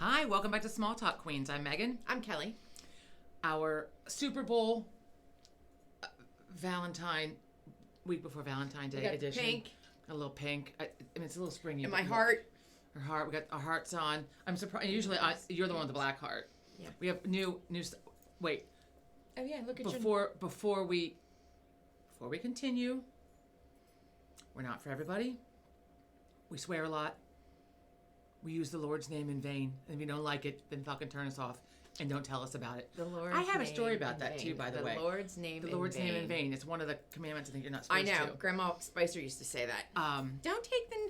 Hi, welcome back to Small Talk Queens. I'm Megan. I'm Kelly. Our Super Bowl Valentine, week before Valentine's Day edition. Pink. A little pink. I mean, it's a little springy. And my heart. Her heart. We got our hearts on. I'm surprised. Usually, you're the one with the black heart. Yeah. We have new. Wait. Oh yeah, look at before we continue. We're not for everybody. We swear a lot. We use the Lord's name in vain. And if you don't like it, then fucking turn us off and don't tell us about it. The Lord's I have a name story about that vain. too, by the way. The Lord's name The in Lord's vain. name in vain. It's one of the commandments I think you're not supposed I know. to. Grandma Spicer used to say that. Don't take the...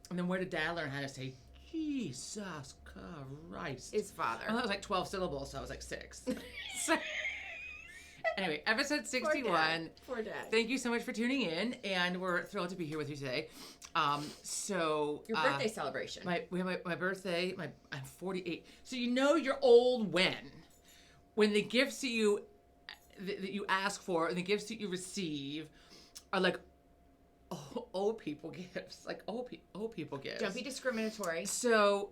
And then where did Dad learn how to say, Jesus Christ? His father. Well, that was like 12 syllables, so I was like 6. So, anyway, episode 61. Poor Dad. Thank you so much for tuning in, and we're thrilled to be here with you today. Your birthday celebration. My birthday. I'm 48. So you know you're old when the gifts that you ask for and the gifts that you receive are like old people gifts, like old people gifts. Don't be discriminatory. So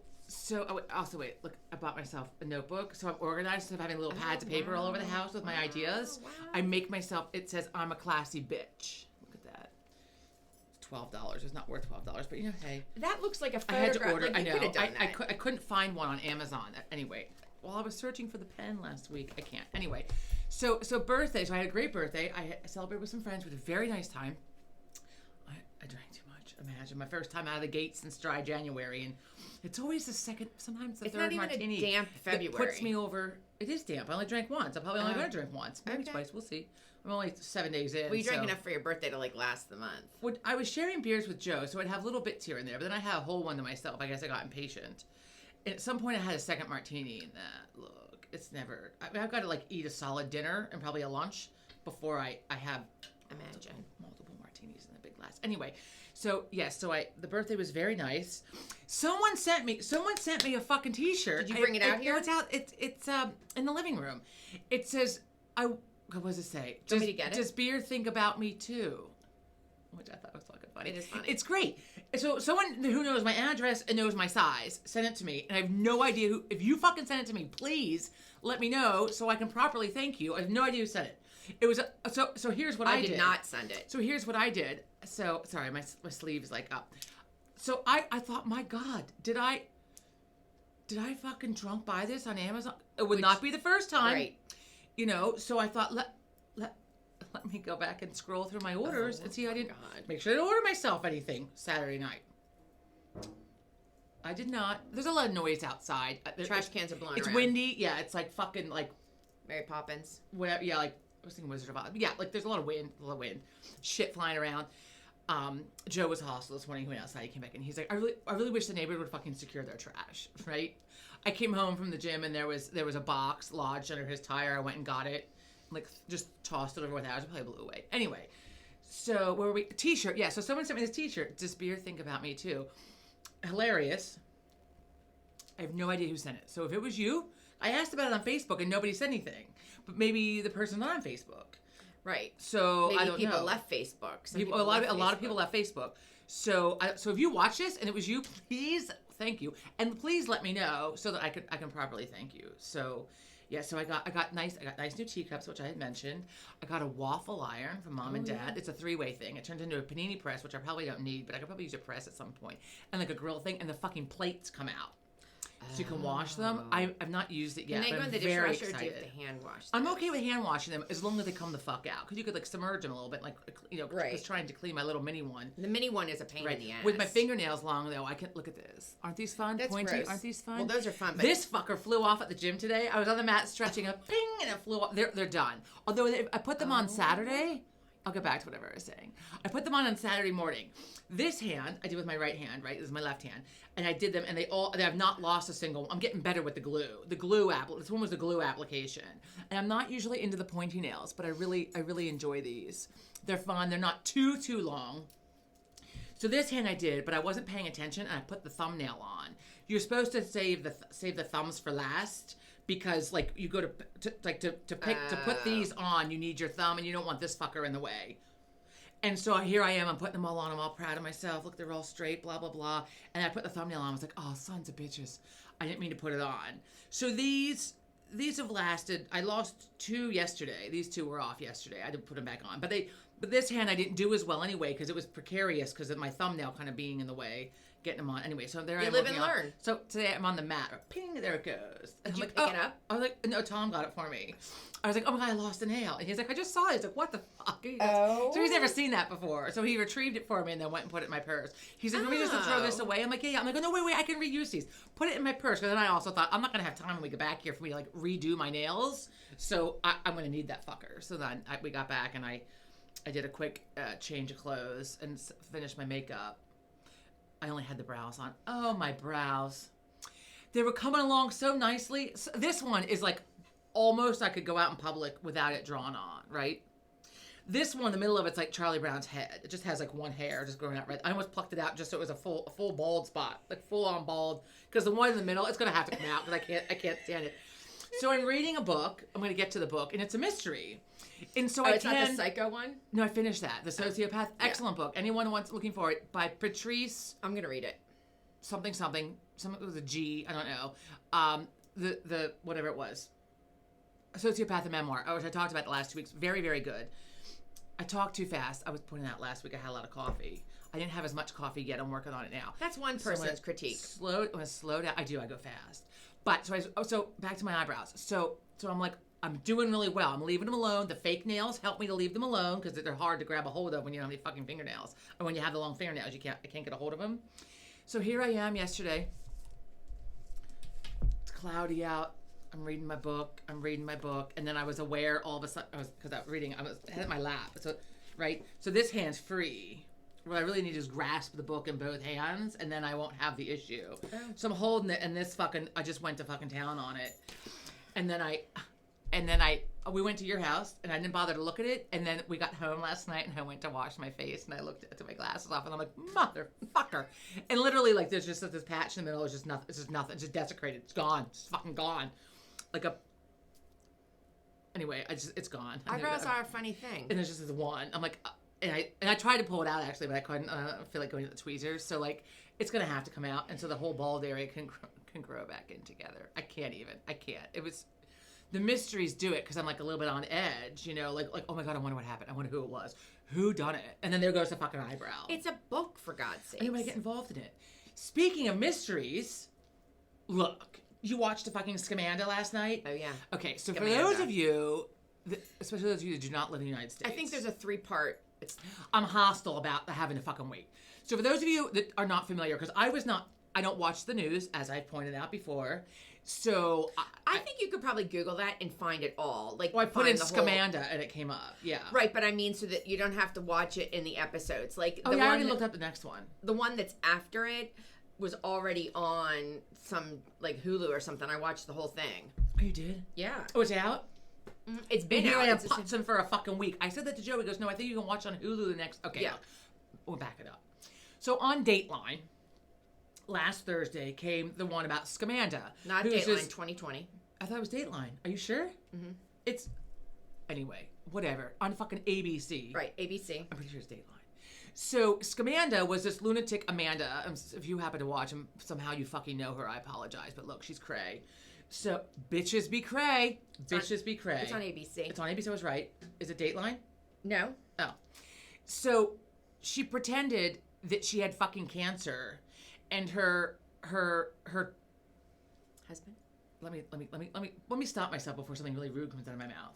also wait, look, I bought myself a notebook, so I'm organized instead of having little pads of paper all over the house with my ideas. Wow. I make myself. It says I'm a classy bitch. Look at that. It's $12. It's not worth $12, but you know, hey. That looks like a I photograph. had to order. Like I you know. could have done that. I couldn't find one on Amazon. Anyway, while I was searching for the pen last week, I can't. Anyway, so birthday. So I had a great birthday. I celebrated with some friends. We had a very nice time. I drank too much. Imagine my first time out of the gate since dry January, and it's always the second, sometimes the third martini. It's not even a damp February. That puts me over. It is damp. I only drank once. I'm probably only going to drink once, maybe twice. We'll see. I'm only 7 days in. Well, you drank enough for your birthday to like last the month. I was sharing beers with Joe, so I'd have little bits here and there, but then I had a whole one to myself. I guess I got impatient. And at some point, I had a second martini, and look, it's never. I've got to like eat a solid dinner and probably a lunch before I have multiple martinis in the big glass. Anyway, so yes, the birthday was very nice. Someone sent me a fucking T-shirt. Did you bring it out here? No, it's out. It's in the living room. It says what does it say? Do you want me to get it? Does beer think about me too? Which I thought was fucking funny. It is funny. It's great. So someone who knows my address and knows my size sent it to me, and I have no idea who. If you fucking send it to me, please let me know so I can properly thank you. I have no idea who sent it. It was so here's what I did. I did not send it. So here's what I did. So sorry, my sleeve is like up. So I thought, my God, did I fucking drunk buy this on Amazon? It would not be the first time. Right. You know, so I thought let me go back and scroll through my orders and see I didn't make sure I didn't order myself anything Saturday night. I did not. There's a lot of noise outside. Trash cans are blowing It's around. windy. Yeah, it's like fucking like Mary Poppins. whatever. Yeah, like I was thinking Wizard of Oz. Yeah, like there's a lot of wind. Shit flying around. Joe was hostile this morning. He went outside. He came back and he's like, I really wish the neighborhood would fucking secure their trash, right? I came home from the gym and there was a box lodged under his tire. I went and got it, like just tossed it over with hours. It probably blew away. Anyway, so where were we? T-shirt. Yeah. So someone sent me this T-shirt. Does beer think about me too? Hilarious. I have no idea who sent it. So if it was you, I asked about it on Facebook and nobody said anything. But maybe the person's not on Facebook. Right. So maybe I don't people know. left Facebook. A lot of people left Facebook. So if you watch this and it was you, please thank you, and please let me know so that I can properly thank you. So yeah, so I got nice new teacups, which I had mentioned. I got a waffle iron from Mom and Dad. Yeah. It's a 3-way thing. It turns into a panini press, which I probably don't need, but I could probably use a press at some point, and like a grill thing, and the fucking plates come out. So you can wash them. I've not used it yet. Can they but go in the I'm very dishwasher or do you excited. have to hand wash them? I'm okay with hand washing them as long as they come the fuck out. Because you could like submerge them a little bit, like Right. just trying to clean my little mini one. The mini one is a pain in the ass. With my fingernails long though, I can look at this. Aren't these fun? That's Pointy. gross. Aren't these fun? Well, those are fun. But This fucker flew off at the gym today. I was on the mat stretching a ping, and it flew off. They're done. Although I put them on Saturday. I'll get back to whatever I was saying. I put them on Saturday morning. This hand, I did with my right hand, right? This is my left hand. And I did them, and they have not lost a single one. I'm getting better with the glue. This one was the glue application. And I'm not usually into the pointy nails, but I really enjoy these. They're fun. They're not too long. So this hand I did, but I wasn't paying attention, and I put the thumbnail on. You're supposed to save the thumbs for last. Because like you go to put these on, you need your thumb, and you don't want this fucker in the way. And so here I am, I'm putting them all on, I'm all proud of myself. Look, they're all straight, blah, blah, blah. And I put the thumbnail on, I was like, oh, sons of bitches. Mm-hmm. I didn't mean to put it on. So these have lasted. I lost 2 yesterday. These 2 were off yesterday. I didn't put them back on. But this hand I didn't do as well anyway because it was precarious because of my thumbnail kind of being in the way, getting them on. Anyway, so there I am. You live and learn. So today I'm on the mat. Ping, there it goes. Did I'm you like, pick it up? I was like, no, Tom got it for me. I was like, oh my God, I lost a nail. And he's like, I just saw it. He's like, what the fuck? Oh. So he's never seen that before. So he retrieved it for me and then went and put it in my purse. He said, let me just throw this away. I'm like, yeah. I'm like, oh, no, wait, I can reuse these. Put it in my purse. Because then I also thought, I'm not going to have time when we get back here for me to like redo my nails. So I'm going to need that fucker. So then we got back and I did a quick change of clothes and finished my makeup. I only had the brows on. Oh, my brows. They were coming along so nicely. So this one is like almost I could go out in public without it drawn on, right? This one, the middle of it's like Charlie Brown's head. It just has like one hair just growing out right. I almost plucked it out just so it was a full bald spot, like full on bald. Because the one in the middle, it's gonna have to come out because I can't stand it. So I'm reading a book. I'm gonna get to the book, and it's a mystery. And so it's not the psycho one? No, I finished that. The Sociopath. Excellent book. Anyone looking for it by Patrice. I'm gonna read it. Something with a G. I don't know. The whatever it was. A Sociopath, a memoir, which I talked about the last 2 weeks. Very, very good. I talked too fast. I was pointing out last week I had a lot of coffee. I didn't have as much coffee yet. I'm working on it now. That's one person's critique. I'm gonna slow down. I go fast. But so back to my eyebrows. So I'm like, I'm doing really well. I'm leaving them alone. The fake nails help me to leave them alone because they're hard to grab a hold of when you don't have any fucking fingernails. Or when you have the long fingernails, I can't get a hold of them. So here I am yesterday. It's cloudy out. I'm reading my book. And then I was aware all of a sudden, I was had my lap. So, right? So this hand's free. What I really need is grasp the book in both hands, and then I won't have the issue. Oh. So I'm holding it, and I just went to fucking town on it. And then we went to your house, and I didn't bother to look at it. And then we got home last night, and I went to wash my face, and I took my glasses off, and I'm like, motherfucker. And literally, like, there's just this patch in the middle. It's just nothing. It's just nothing. It's just desecrated. It's gone. It's fucking gone. Anyway, it's gone. Eyebrows are a funny thing. And there's just this one. I'm like, and I tried to pull it out actually, but I couldn't. I feel like going to the tweezers. So like, it's gonna have to come out, and so the whole bald area can grow back in together. I can't. It was. The mysteries do it because I'm like a little bit on edge, you know, like oh my God, I wonder what happened. I wonder who it was, who done it, and then there goes the fucking eyebrow. It's a book, for God's sake. I didn't want to get involved in it. Speaking of mysteries, look. You watched the fucking Scamanda last night? Oh, yeah. Okay, so for those of you, especially those of you that do not live in the United States. I think there's a 3-part. I'm hostile about having to fucking wait. So for those of you that are not familiar, because I don't watch the news, as I've pointed out before. So I think you could probably Google that and find it all. Like, I put in Scamanda and it came up. Yeah. Right, but I mean so that you don't have to watch it in the episodes. Like I already looked up the next one. The one that's after it was already on some like Hulu or something. I watched the whole thing. Oh, you did? Yeah. Oh, it's out? It's been out. I am putzing for a fucking week. I said that to Joe. He goes, no, I think you can watch on Hulu the next. Okay. Yeah. We'll back it up. So on Dateline, last Thursday came the one about Scamanda. Not Dateline, 2020. I thought it was Dateline. Are you sure? Mm-hmm. It's, anyway, whatever. On fucking ABC. Right, ABC. I'm pretty sure it's Dateline. So Scamanda was this lunatic Amanda. If you happen to watch and somehow you fucking know her, I apologize. But look, she's Cray. So bitches be Cray. Bitches be Cray. It's on ABC. It's on ABC. I was right. Is it Dateline? No. Oh. So she pretended that she had fucking cancer, and her husband. Let me stop myself before something really rude comes out of my mouth.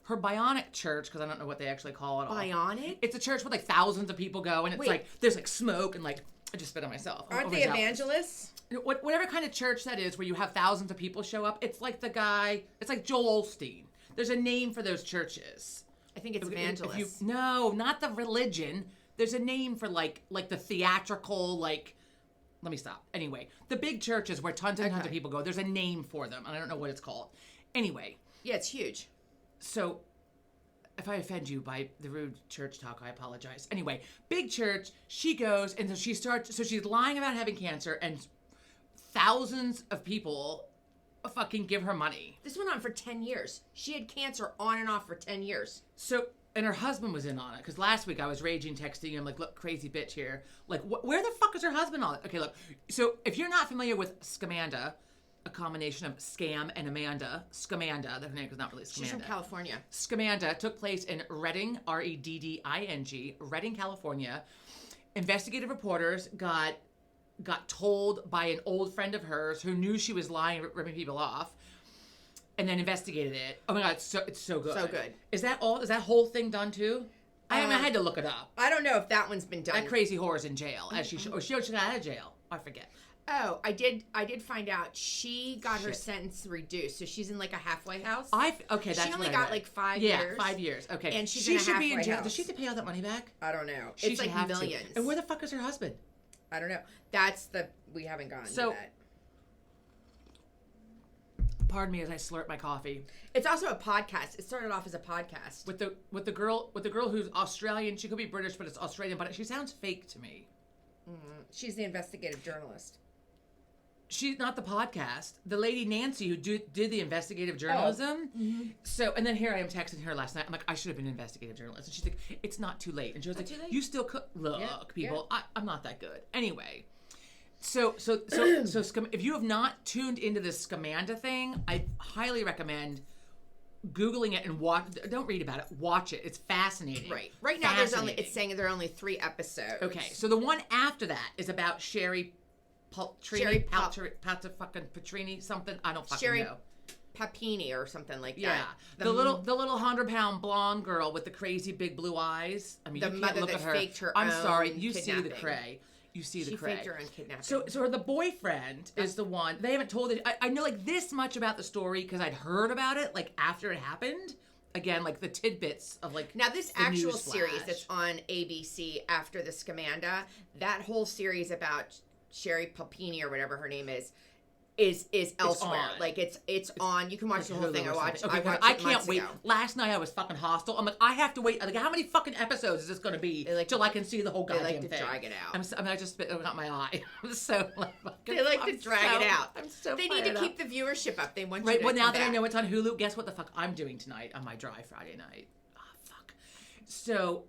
Her bionic church, because I don't know what they actually call it. Bionic? It's a church where like thousands of people go, and it's like there's like smoke and like I just spit on myself. Aren't they evangelists? Whatever kind of church that is, where you have thousands of people show up, it's like the guy. It's like Joel Osteen. There's a name for those churches. I think it's evangelists. No, not the religion. There's a name for like the theatrical like. Let me stop. Anyway, the big churches where tons and tons of people go, there's a name for them, and I don't know what it's called. Anyway. Yeah, it's huge. So, if I offend you by the rude church talk, I apologize. Anyway, big church, she goes, and so she's lying about having cancer, and thousands of people fucking give her money. This went on for 10 years. She had cancer on and off for 10 years. So, and her husband was in on it, because last week I was raging, texting him, like, look, crazy bitch here. Like, where the fuck is her husband on it? Okay, look. So if you're not familiar with Scamanda, a combination of Scam and Amanda, Scamanda, her name is not really Scamanda. She's from California. Scamanda took place in Redding, Redding, Redding, California. Investigative reporters got told by an old friend of hers who knew she was lying, ripping people off, and then investigated it. Oh my God, it's so good. So good. Is that all? Is that whole thing done too? I had to look it up. I don't know if that one's been done. That crazy whore's in jail, as she got out of jail. I forget. Oh, I did find out she got her sentence reduced, so she's in like a halfway house. That's she only what I got read. like 5 years. years. Yeah, 5 years. Okay, and she should be in jail. house. Does she have to pay all that money back? I don't know. She it's should like have millions. To. And where the fuck is her husband? I don't know. We haven't gotten to that. Pardon me as I slurp my coffee. It's also a podcast. It started off as a podcast with the girl who's Australian. She could be British, but it's Australian. But she sounds fake to me. Mm-hmm. She's the investigative journalist. She's not the podcast. The lady Nancy who did the investigative journalism. Oh. Mm-hmm. So, and then here I am texting her last night. I'm like, I should have been an investigative journalist. And she's like, it's not too late. And she was like, you still could look, people. Yeah. I'm not that good. Anyway. So if you have not tuned into this Scamanda thing, I highly recommend Googling it and watch. Don't read about it. Watch it. It's fascinating. Right now, it's saying there are only 3 episodes. Okay. So the one after that is about Sherry Petrini, something. I don't fucking know. Papini or something like that. Yeah. The little 100-pound blonde girl with the crazy big blue eyes. I mean, the you mother can't look that at her. Faked her I'm own sorry. You kidnapping. see the Cray. You see the Cray. She faked her own kidnapping. So her boyfriend is the one. They haven't told it. I know like this much about the story because I'd heard about it like after it happened. Again, like the tidbits of like now this actual series that's on ABC after the Scamanda, that whole series about Sherry Papini or whatever her name is elsewhere. Like it's on. You can watch the whole thing. I watched. Okay, I can't wait. Last night I was fucking hostile. I'm like, I have to wait. Like, how many fucking episodes is this going to be till I can see the whole goddamn thing? They like to drag it out. I just spit out my eye. I'm so like, they like to drag it out. I'm so. They need to keep the viewership up. They want right. You to Well, now come that back. I know it's on Hulu, guess what the fuck I'm doing tonight on my dry Friday night? Oh fuck. So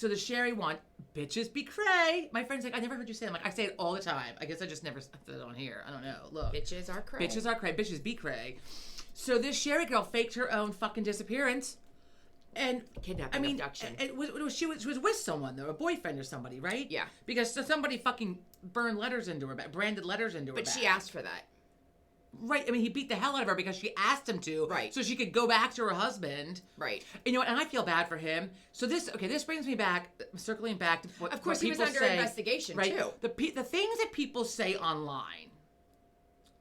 the Sherry one, bitches be cray. My friend's like, I never heard you say it. I'm like, I say it all the time. I guess I just never said it on here. I don't know. Look. Bitches are cray. Bitches are cray. Bitches be cray. So this Sherry girl faked her own fucking disappearance. And kidnapping, abduction. She was with someone though, a boyfriend or somebody, right? Yeah. Because somebody fucking burned letters into her back, branded letters into her back. But she asked for that. Right. I mean, he beat the hell out of her because she asked him to. Right. So she could go back to her husband. Right. You know what? And I feel bad for him. So this brings me back, circling back to what of course, what he was under investigation, right? too. The things that people say online.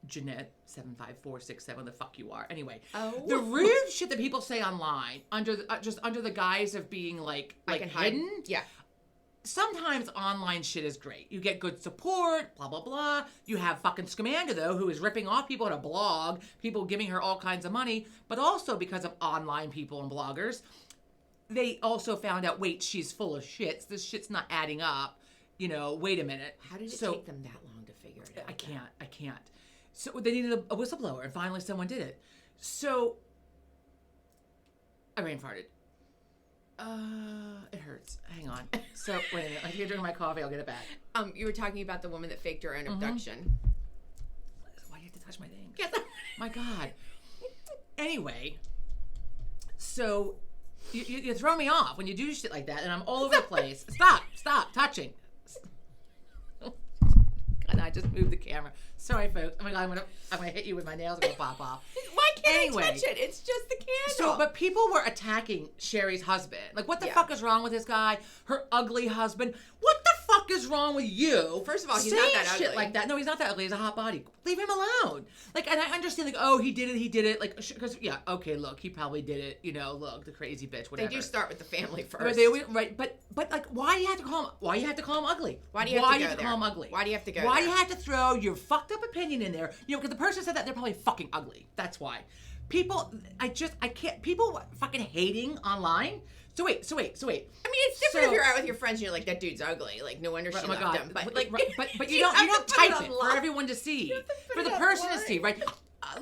Jeanette, 75467, the fuck you are. Anyway. Oh. The rude shit that people say online under the guise of being like hidden. Yeah. Sometimes online shit is great. You get good support, blah, blah, blah. You have fucking Scamanda, though, who is ripping off people on a blog, people giving her all kinds of money, but also because of online people and bloggers, they also found out, wait, she's full of shit. This shit's not adding up. You know, wait a minute. How did it take them that long to figure it out? I can't. So they needed a whistleblower, and finally someone did it. So, I rain farted. It hurts. Hang on. So, wait a minute. If you're drinking my coffee, I'll get it back. You were talking about the woman that faked her own abduction. Why do you have to touch my thing? My God. Anyway, so you throw me off when you do shit like that, and I'm all over the place. Stop touching. And I just moved the camera. Sorry, folks. Oh my God, I'm gonna hit you with my nails. I'm gonna pop off. Why can't I touch it? It's just the candle. But people were attacking Sherry's husband. Like, what the fuck is wrong with this guy? Her ugly husband. What the fuck is wrong with you? First of all, he's not that ugly. Shit like that. No, he's not that ugly. He's a hot body. Leave him alone. Like, and I understand, like, oh, he did it. Like, because, yeah, okay, look, he probably did it. You know, look, the crazy bitch, whatever. They do start with the family first. But like, why do you have to call him ugly? Why do you have to go there? Call him ugly? Why do you have to go Why there? do you have to throw your fucked up opinion in there? You know, because the person said that, they're probably fucking ugly. That's why. People, I can't, people fucking hating online. So wait. I mean, it's different if you're out with your friends and you're like, that dude's ugly. Like, no wonder she left him. But you don't type it for everyone to see. For the person to see, right?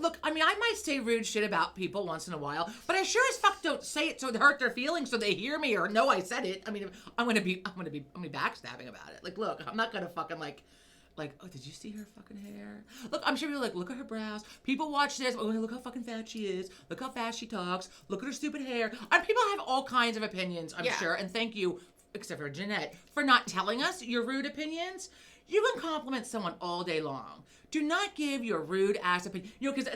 look, I mean, I might say rude shit about people once in a while, but I sure as fuck don't say it so it hurt their feelings so they hear me or know I said it. I mean, I'm gonna be backstabbing about it. Like, look, I'm not gonna fucking like, oh, did you see her fucking hair? Look, I'm sure people are like, look at her brows. People watch this. Oh, look how fucking fat she is. Look how fast she talks. Look at her stupid hair. And people have all kinds of opinions, I'm sure. And thank you, except for Jeanette, for not telling us your rude opinions. You can compliment someone all day long. Do not give your rude ass opinion. You know, because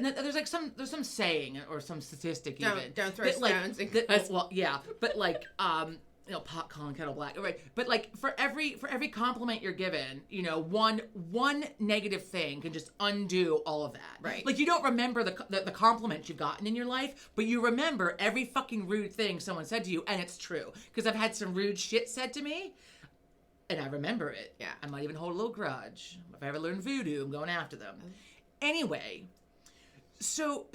there's some saying or some statistic don't throw stones. Well, yeah, but like pot calling kettle black, right? But like for every compliment you're given, you know, one negative thing can just undo all of that. Right. Like you don't remember the compliments you've gotten in your life, but you remember every fucking rude thing someone said to you, and it's true. Because I've had some rude shit said to me. And I remember it. Yeah. I might even hold a little grudge. If I ever learn voodoo, I'm going after them. Anyway, so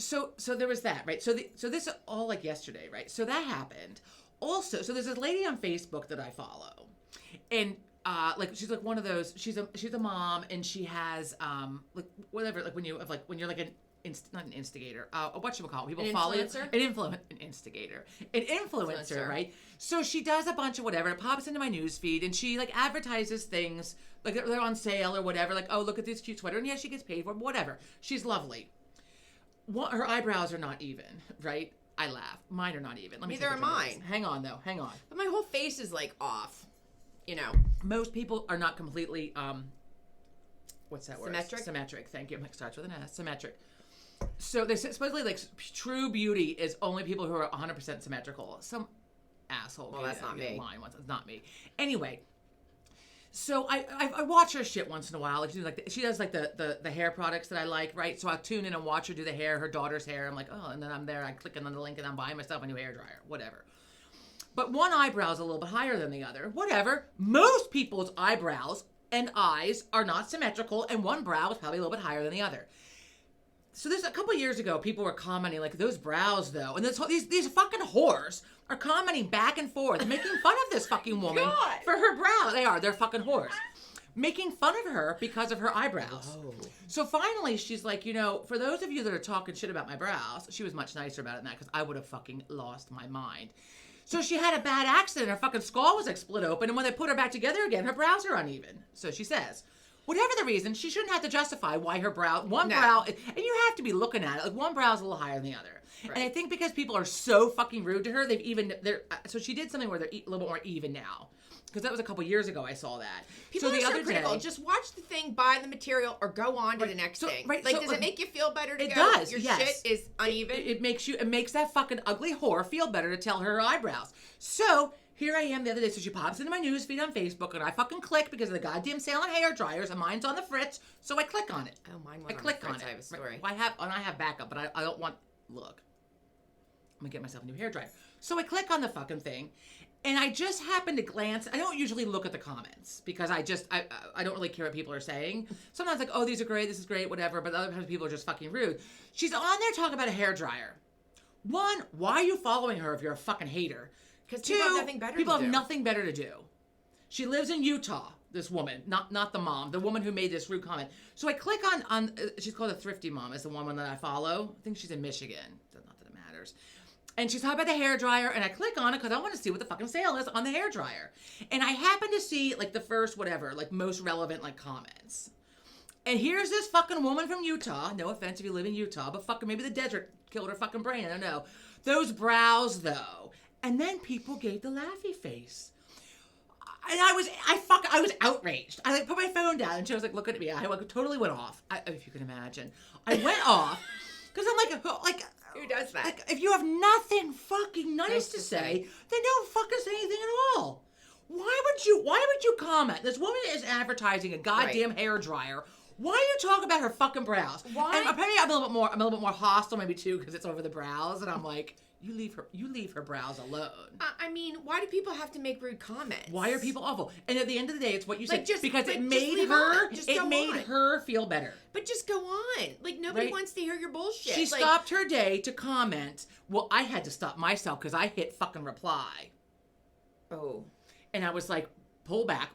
there was that, right? So this all like yesterday, right? So that happened. Also, so there's this lady on Facebook that I follow, and like she's like one of those. She's a mom, and she has like whatever, like when you're like not an instigator. Whatchamacallit? People follow you. An instigator. An influencer, right? So she does a bunch of whatever. It pops into my news feed, and she like advertises things like they're on sale or whatever. Like, oh, look at this cute sweater, and yeah, she gets paid for it. Whatever. She's lovely. Her eyebrows are not even, right? I laugh. Mine are not even. Neither are mine. Hang on, though. Hang on. But my whole face is like off. You know. Most people are not completely what's that word? Symmetric. Thank you. It starts with an S. Symmetric. So they supposedly like true beauty is only people who are 100% symmetrical. Some asshole. Well, that's not me. Line once. It's not me. Anyway, so I watch her shit once in a while. Like she does like the hair products that I like, right? So I'll tune in and watch her do the hair, her daughter's hair. I'm like, oh, and then I'm there. I click on the link and I'm buying myself a new hairdryer, whatever. But one eyebrow is a little bit higher than the other. Whatever. Most people's eyebrows and eyes are not symmetrical, and one brow is probably a little bit higher than the other. So there's a couple of years ago, people were commenting like, those brows though, and these fucking whores are commenting back and forth, making fun of this fucking woman for her brow. They're fucking whores. Making fun of her because of her eyebrows. Whoa. So finally, she's like, you know, for those of you that are talking shit about my brows, she was much nicer about it than that because I would have fucking lost my mind. So she had a bad accident. Her fucking skull was like split open, and when they put her back together again, her brows are uneven. So she says. Whatever the reason, she shouldn't have to justify why her brow, brow, and you have to be looking at it, like one brow's a little higher than the other. Right. And I think because people are so fucking rude to her, so she did something where they're a little bit more even now. Because that was a couple years ago I saw that. People are so critical. Just watch the thing, buy the material, or go on to the next thing. Right, like, does it make you feel better to go? It does, your shit is uneven? It makes that fucking ugly whore feel better to tell her eyebrows. So here I am the other day, so she pops into my newsfeed on Facebook, and I fucking click because of the goddamn sale on hair dryers, and mine's on the fritz, so I click on it. Oh, mine was on the fritz. I have a story. I have backup, but I don't want, look, I'm gonna get myself a new hair dryer. So I click on the fucking thing, and I just happen to glance. I don't usually look at the comments because I don't really care what people are saying. Sometimes like, oh, these are great, this is great, whatever, but other times people are just fucking rude. She's on there talking about a hair dryer. One, why are you following her if you're a fucking hater? Because people have nothing better to do. She lives in Utah, this woman, not the mom, the woman who made this rude comment. So I click on she's called a Thrifty Mom, is the one that I follow. I think she's in Michigan. Not that it matters. And she's talking about the hair dryer, and I click on it because I want to see what the fucking sale is on the hair dryer. And I happen to see like the first most relevant like comments. And here's this fucking woman from Utah. No offense if you live in Utah, but fucking maybe the desert killed her fucking brain. I don't know. Those brows though. And then people gave the laughy face. And I was outraged. I like put my phone down and she was like looking at me. I totally went off. If you can imagine. I went off because I'm like, who does that? Like, if you have nothing fucking nice to say, then don't fucking say anything at all. Why would you comment? This woman is advertising a goddamn hair dryer. Why do you talk about her fucking brows? Why? And apparently I'm a little bit more hostile maybe too because it's over the brows, and I'm like, you leave her brows alone. I mean, why do people have to make rude comments? Why are people awful? And at the end of the day, it's what you said, because it made her feel better. But just go on. Like nobody wants to hear your bullshit. She stopped her day to comment. Well, I had to stop myself because I hit fucking reply. Oh. And I was like,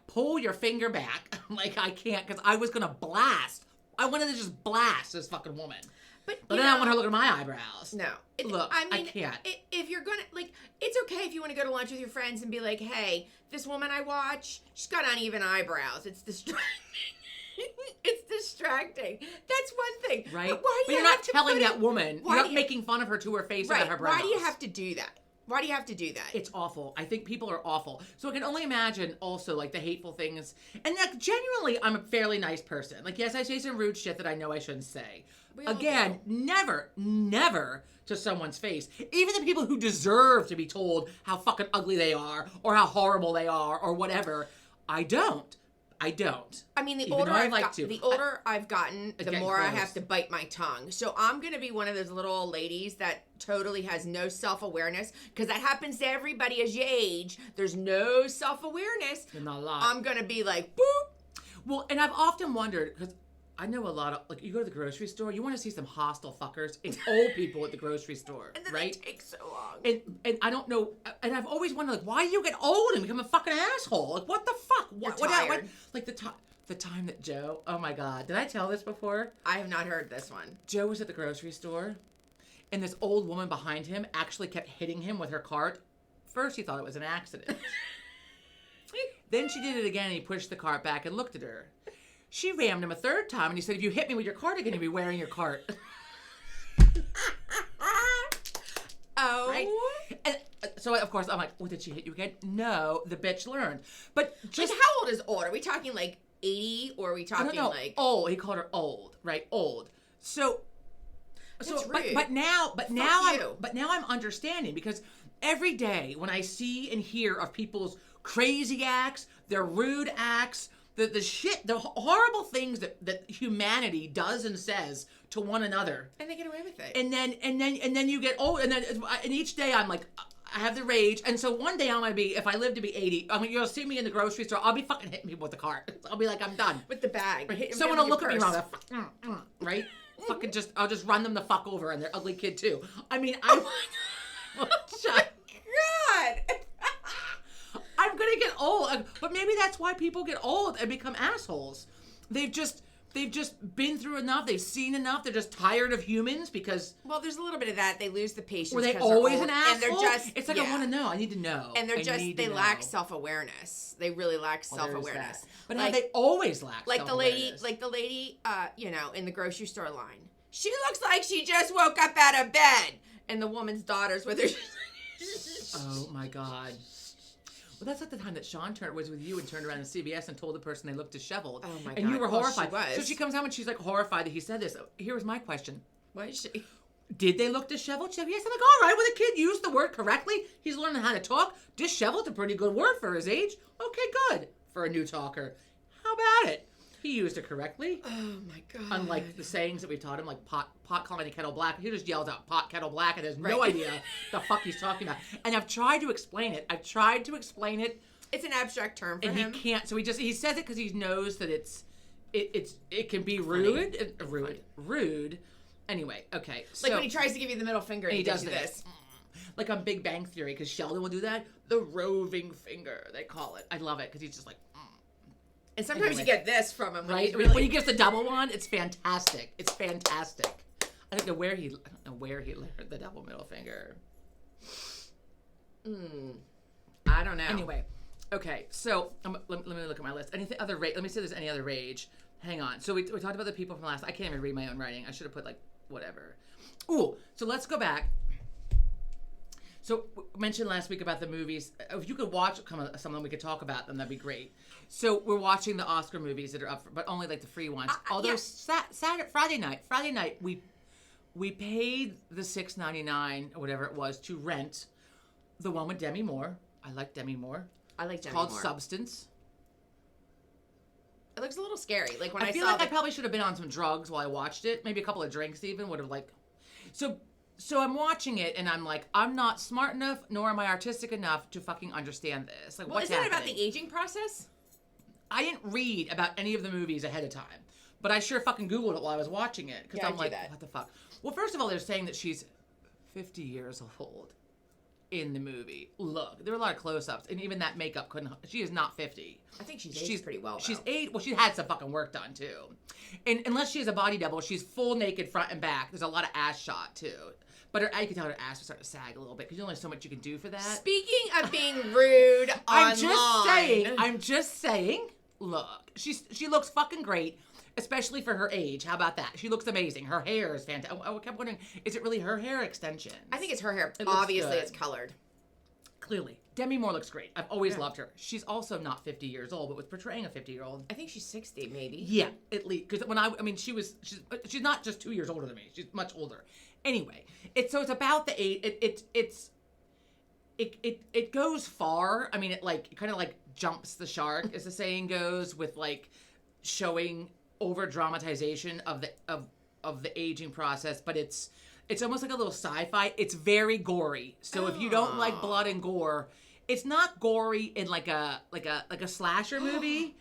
pull your finger back. I'm like, I can't, because I was going to blast I wanted to just blast this fucking woman. But then I want her to look at my eyebrows. No. Look, I can't. If you're going to, like, it's okay if you want to go to lunch with your friends and be like, hey, this woman I watch, she's got uneven eyebrows. It's distracting. It's distracting. That's one thing. Right? But why do you're not telling that woman. You're not you, making fun of her to her face right, about her brows. Why do you have to do that? Why do you have to do that? It's awful. I think people are awful. So I can only imagine also like the hateful things. And like genuinely, I'm a fairly nice person. Like, yes, I say some rude shit that I know I shouldn't say. Again, never to someone's face. Even the people who deserve to be told how fucking ugly they are or how horrible they are or whatever, I don't. I mean, the Even older though I'd like to. I've gotten, the more I have to bite my tongue. So I'm going to be one of those little old ladies that totally has no self-awareness, because that happens to everybody as you age. There's no self-awareness. Not a lot. I'm going to be like, boop. Well, and I've often wondered, because I know a lot of, like, you go to the grocery store, you want to see some hostile fuckers. It's old people at the grocery store, And then right? they take so long. And I don't know, and I've always wondered, like, why do you get old and become a fucking asshole? Like, what the fuck? You're tired. Like, the time that Joe, oh my God, did I tell this before? I have not heard this one. Joe was at the grocery store, and this old woman behind him actually kept hitting him with her cart. First, he thought it was an accident. Then she did it again, and he pushed the cart back and looked at her. She rammed him a third time, and he said, if you hit me with your cart again, you'll be wearing your cart. Oh. Right? And so, of course, I'm like, well, did she hit you again? No, the bitch learned. But just... Like, how old is old? Are we talking, like, 80, or are we talking, like... Old. He called her old, right? Old. So rude. but now I'm understanding, because every day when I see and hear of people's crazy acts, their rude acts, the horrible things that humanity does and says to one another, and they get away with it. and then you get old, and each day I'm like, I have the rage, and so one day I'm gonna be, if I live to be 80, I mean, you'll see me in the grocery store, I'll be fucking hitting people with the cart. I'll be like, I'm done with the bag. Someone will look at me wrong, right? Fucking I'll just run them the fuck over, and their ugly kid too. I mean, God. I'm gonna get old, but maybe that's why people get old and become assholes. They've just been through enough. They've seen enough. They're just tired of humans because. Well, there's a little bit of that. They lose the patience. Were they always an asshole? And they're just. It's like, I want to know. I need to know. And they lack self-awareness. They really lack self-awareness. But like, they always lack. Like the lady, in the grocery store line. She looks like she just woke up out of bed, and the woman's daughter's with her. Oh my God. Well, that's like the time that Sean was with you and turned around in CBS and told the person they looked disheveled. Oh my God. And you were horrified. She was. So she comes home and she's like horrified that he said this. Here was my question. What is she? Did they look disheveled? She said, yes. I'm like, all right, well, the kid used the word correctly. He's learning how to talk. Disheveled's a pretty good word for his age. Okay, good. For a new talker. How about it? He used it correctly. Oh my God. Unlike the sayings that we taught him, like pot calling a kettle black. He just yells out pot, kettle black, and has no idea the fuck he's talking about. And I've tried to explain it. It's an abstract term for him. And he can't. So he says it because he knows that it can be rude. Rude. Anyway, okay. Like when he tries to give you the middle finger, he does this. Like on Big Bang Theory, because Sheldon will do that. The roving finger, they call it. I love it because he's just like. And sometimes you get this from him, right? When he gives the double one, it's fantastic. It's fantastic. I don't know where he learned the double middle finger. I don't know. Anyway, okay. So let me look at my list. Anything other rage? Let me see if there's any other rage. Hang on. So we talked about the people from last. I can't even read my own writing. I should have put like whatever. Ooh. So let's go back. So we mentioned last week about the movies. If you could watch some of them, we could talk about them. That'd be great. So we're watching the Oscar movies that are up, but only like the free ones. Although Friday night, we paid the $6.99 or whatever it was to rent the one with Demi Moore. I like Demi Moore. I like Demi Moore. Called Substance. It looks a little scary. Like when I feel like I probably should have been on some drugs while I watched it. Maybe a couple of drinks even would have like. So I'm watching it and I'm like, I'm not smart enough, nor am I artistic enough to fucking understand this. Like, what's happening? Isn't it about the aging process? I didn't read about any of the movies ahead of time, but I sure fucking Googled it while I was watching it because I'm like, what the fuck? Well, first of all, they're saying that she's 50 years old. in the movie. Look, there were a lot of close-ups, and even that makeup couldn't. She is not 50. I think she's aged pretty well. Though. She's aged. Well, she had some fucking work done too, and unless she has a body double, she's full naked front and back. There's a lot of ass shot too. But I can tell her ass was starting to sag a little bit because there's only so much you can do for that. Speaking of being rude I'm just saying. Look, she looks fucking great, especially for her age. How about that? She looks amazing. Her hair is fantastic. I kept wondering, is it really her hair extensions? I think it's her hair. Obviously, it's colored. Clearly. Demi Moore looks great. I've always loved her. She's also not 50 years old, but was portraying a 50-year-old. I think she's 60, maybe. Yeah, at least. Because when I mean, she's not just 2 years older than me. She's much older. Anyway, it's about the age. It goes far. I mean, it kind of jumps the shark, as the saying goes, with showing over dramatization of the aging process. But it's almost like a little sci-fi. It's very gory. So if you don't like blood and gore, it's not gory in like a slasher movie.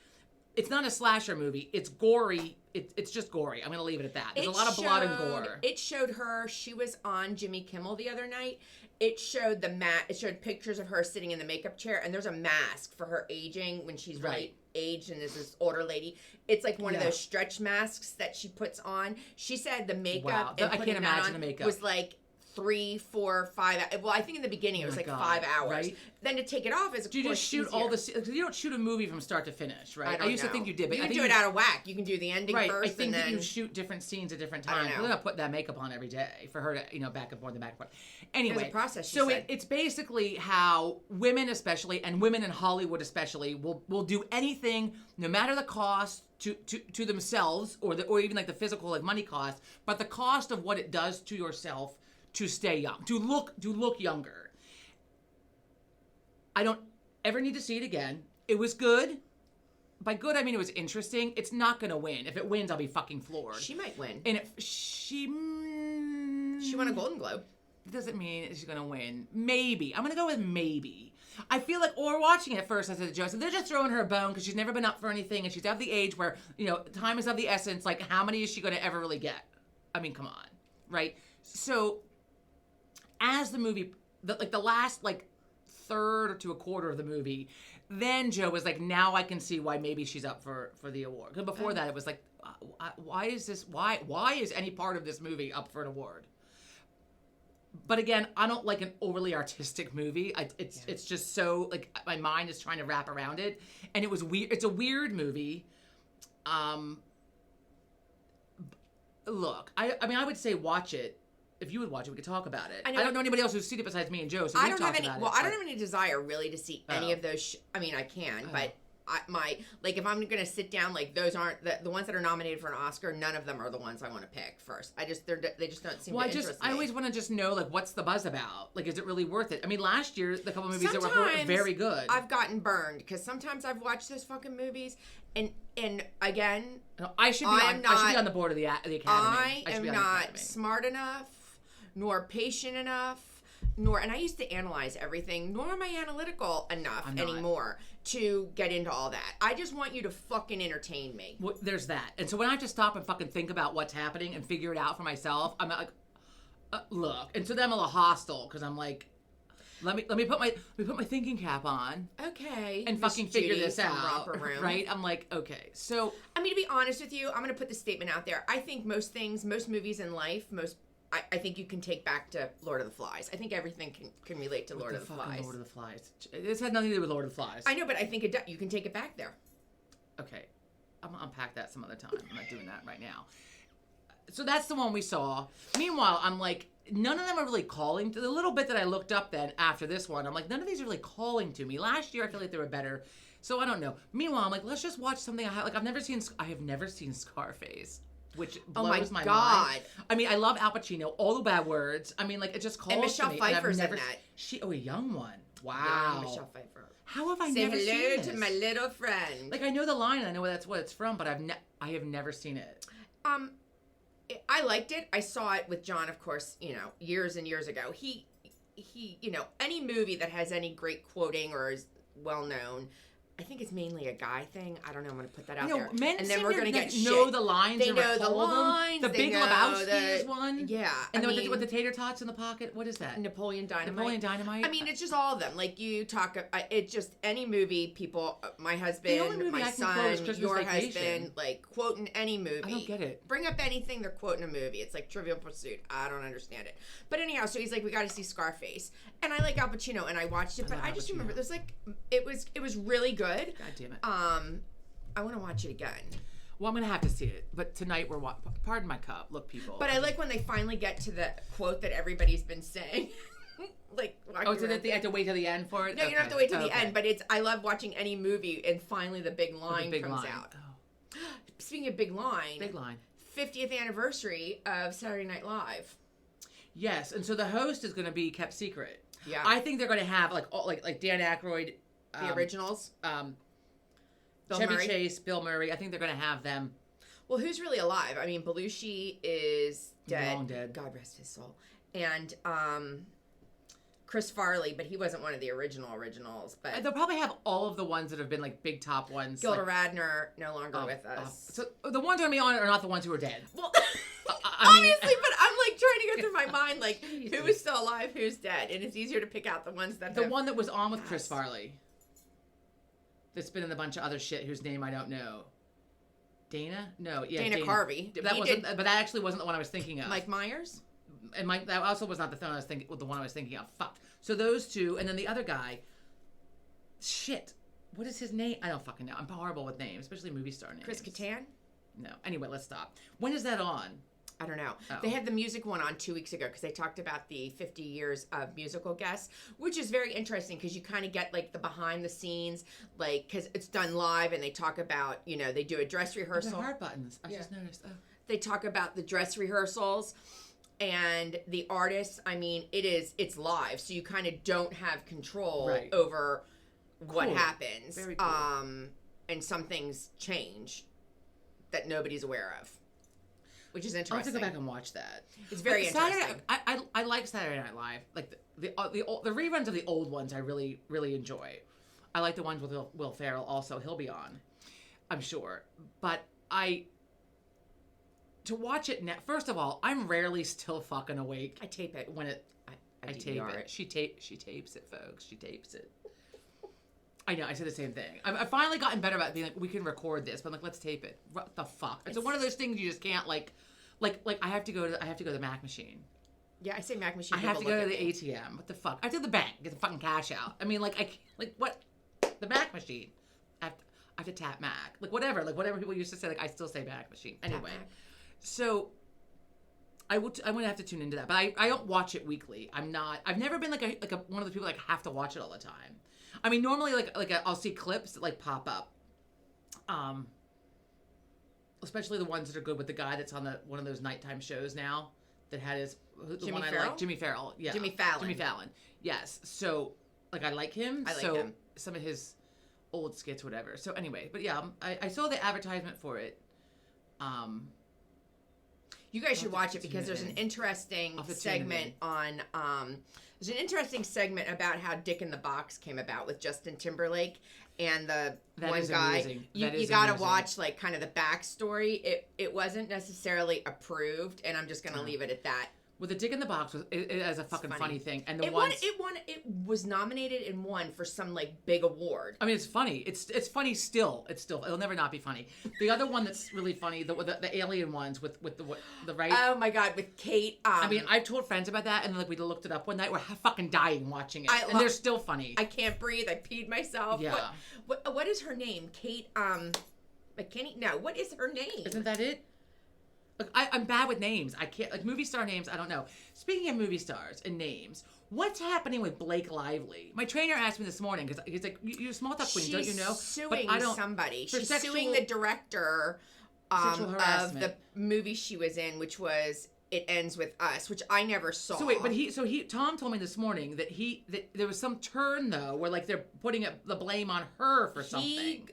It's not a slasher movie. It's gory. It's just gory. I'm going to leave it at that. There's a lot of blood and gore. It showed her. She was on Jimmy Kimmel the other night. It showed It showed pictures of her sitting in the makeup chair, and there's a mask for her aging when she's really aged and is this older lady. It's like one of those stretch masks that she puts on. She said the makeup. Wow. I can't imagine the makeup. Was like 3, 4, 5. Well, I think in the beginning it was 5 hours. Right? Then to take it off is do you just shoot all the? You don't shoot a movie from start to finish, right? I used to think you did, but you I can think do it out of whack. You can do the ending first. I think and then that you shoot different scenes at different times. They're not putting that makeup on every day for her to back and forth and back and forth. Anyway, there's a process. So it's basically how women, especially, and women in Hollywood especially, will do anything, no matter the cost. To themselves or even the physical money cost, but the cost of what it does to yourself to stay young, to look younger. I don't ever need to see it again. It was good. By good, I mean it was interesting. It's not going to win. If it wins, I'll be fucking floored. She might win. And if she won a Golden Globe. It doesn't mean she's going to win. Maybe. I'm going to go with maybe. I feel like, or watching it first, I said to Joe, so they're just throwing her a bone because she's never been up for anything and she's of the age where, time is of the essence. How many is she going to ever really get? I mean, come on. Right? So, as the movie, the last, third to a quarter of the movie, then Joe was like, now I can see why maybe she's up for the award. Because before that, it was like, why is any part of this movie up for an award? But again, I don't like an overly artistic movie. It's just so my mind is trying to wrap around it, and it was weird. It's a weird movie. Look, I mean, I would say watch it. If you would watch it, we could talk about it. I don't know anybody else who's seen it besides me and Joe. So I don't have any. Well, I don't have any desire really to see any of those. I mean, I can, but. If I'm gonna sit down, those aren't the ones that are nominated for an Oscar. None of them are the ones I want to pick first. They just don't seem to interest me. I always want to just know what's the buzz about? Is it really worth it? I mean, last year the couple movies that were very good. I've gotten burned because sometimes I've watched those fucking movies and again, I should be on the board of the Academy. I am not smart enough nor patient enough. And I used to analyze everything, nor am I analytical enough anymore to get into all that. I just want you to fucking entertain me. Well, there's that. And so when I have to stop and fucking think about what's happening and figure it out for myself, I'm like, look. And so then I'm a little hostile because I'm like, let me put my thinking cap on. Okay. And fucking figure this out. Right? I'm like, okay. So I mean, to be honest with you, I'm going to put this statement out there. I think most movies in life, I think you can take back to Lord of the Flies. I think everything can relate to Lord of the Flies. Lord of the Flies. This had nothing to do with Lord of the Flies. I know, but I think you can take it back there. Okay. I'm going to unpack that some other time. I'm not doing that right now. So that's the one we saw. Meanwhile, I'm like, none of them are really calling. The little bit that I looked up then after this one, I'm like, none of these are really calling to me. Last year, I feel like they were better. So I don't know. Meanwhile, I'm like, let's just watch something I have never seen Scarface. Which blows my mind. I mean, I love Al Pacino. All the bad words. I mean, it just calls and Michelle to me. Pfeiffer's in that. A young one. Wow. Young Michelle Pfeiffer. How have I never seen this? Say hello to my little friend. I know the line and I know that's what it's from, but I have never seen it. I liked it. I saw it with John, of course, years and years ago. He, any movie that has any great quoting or is well known I think it's mainly a guy thing. I don't know. I'm going to put that out You know, there. men And then seem we're to going to get know shit. the lines. They and know the recall them. lines. The they Big know Lebowski is one. Yeah. And then with the tater tots in the pocket. What is that? Napoleon Dynamite. Napoleon Dynamite. I mean, it's just all of them. Like you talk, it's just any movie. People, my husband, my son, your husband, like quoting any movie. I don't get it. Bring up anything, they're quoting a movie. It's like Trivial Pursuit. I don't understand it. But anyhow, so he's like, we got to see Scarface, and I like Al Pacino, and I watched it, but I just remember there's like, it was really good. God damn it. I want to watch it again. Well, I'm gonna have to see it, but tonight we're pardon my cup. Look, people. But I like when they finally get to the quote that everybody's been saying. Like, oh, so that they have to wait till the end for it? No, you don't have to wait till the end. But I love watching any movie, and finally the big line comes out. Oh. Speaking of big line, 50th anniversary of Saturday Night Live. Yes, and so the host is going to be kept secret. Yeah, I think they're going to have like Dan Aykroyd, the originals, Chevy Chase, Bill Murray. I think they're going to have them. Well, who's really alive? I mean, Belushi is dead. Long dead. God rest his soul. And Chris Farley, but he wasn't one of the originals. But they'll probably have all of the ones that have been like big top ones. Gilda Radner no longer with us. So the ones that are going to be on it are not the ones who are dead. Well, obviously, but I'm like trying to go through my mind, like who is still alive, who's dead, and it's easier to pick out the ones that. The one that was on with Chris Farley. That's been in a bunch of other shit whose name I don't know. Dana? No, yeah, Dana Carvey. That wasn't, but that actually wasn't the one I was thinking of. Mike Myers. And that also was not the one I was thinking. The one I was thinking of. Fuck. So those two, and then the other guy. Shit. What is his name? I don't fucking know. I'm horrible with names, especially movie star names. Chris Kattan. No. Anyway, let's stop. When is that on? I don't know. Oh. They had the music one on 2 weeks ago because they talked about the 50 years of musical guests, which is very interesting because you kind of get like the behind the scenes, like because it's done live and they talk about, they do a dress rehearsal. The heart buttons. I just noticed. Oh. They talk about the dress rehearsals and the artists. I mean, it's live, so you kind of don't have control over what happens. Very cool. And some things change that nobody's aware of. Which is interesting. I'll have to go back and watch that. It's very interesting. I like Saturday Night Live. Like the reruns of the old ones I really, really enjoy. I like the ones with Will Ferrell also. He'll be on, I'm sure. But to watch it now, first of all, I'm rarely still fucking awake. I tape it. When I tape it. She tapes it, folks. She tapes it. I know, I say the same thing. I've finally gotten better about being like, we can record this, but I'm like, let's tape it. What the fuck? It's one of those things you just can't like I have to go to the Mac machine. Yeah, I say Mac machine. I have to go to the ATM. What the fuck? I have to go to the bank, get the fucking cash out. I mean, what? The Mac machine. I have to tap Mac. Whatever people used to say, I still say Mac machine. Anyway, so I'm gonna have to tune into that, but I don't watch it weekly. I've never been like a one of the people that have to watch it all the time. I mean, normally I'll see clips that pop up, especially the ones that are good with the guy that's on one of those nighttime shows now that had Jimmy Farrell? Jimmy Farrell, yeah, Jimmy Fallon, yes. So I like him. I like him. Some of his old skits, whatever. So anyway, but yeah, I saw the advertisement for it. You guys should watch it because there's an interesting segment on. There's an interesting segment about how Dick in the Box came about with Justin Timberlake and the one guy. Amazing. You got to watch kind of the backstory. It wasn't necessarily approved, and I'm just going to leave it at that. Well, the Dick in the Box was as a fucking funny thing, and it was nominated and won for some big award. I mean, it's funny. It's funny still. It'll never not be funny. The other one that's really funny, the alien ones with the right. Oh my God, with Kate. I mean, I've told friends about that, and we looked it up one night. We're fucking dying watching it, and they're still funny. I can't breathe. I peed myself. Yeah. What is her name? Kate. McKinney. No. What is her name? Isn't that it? Look, I'm bad with names. I can't, movie star names, I don't know. Speaking of movie stars and names, what's happening with Blake Lively? My trainer asked me this morning, because he's like, you're a small talk queen, don't you know? Suing somebody. She's suing the director of the movie she was in, which was It Ends With Us, which I never saw. So wait, but Tom told me this morning that there was some turn, though, where they're putting the blame on her for something.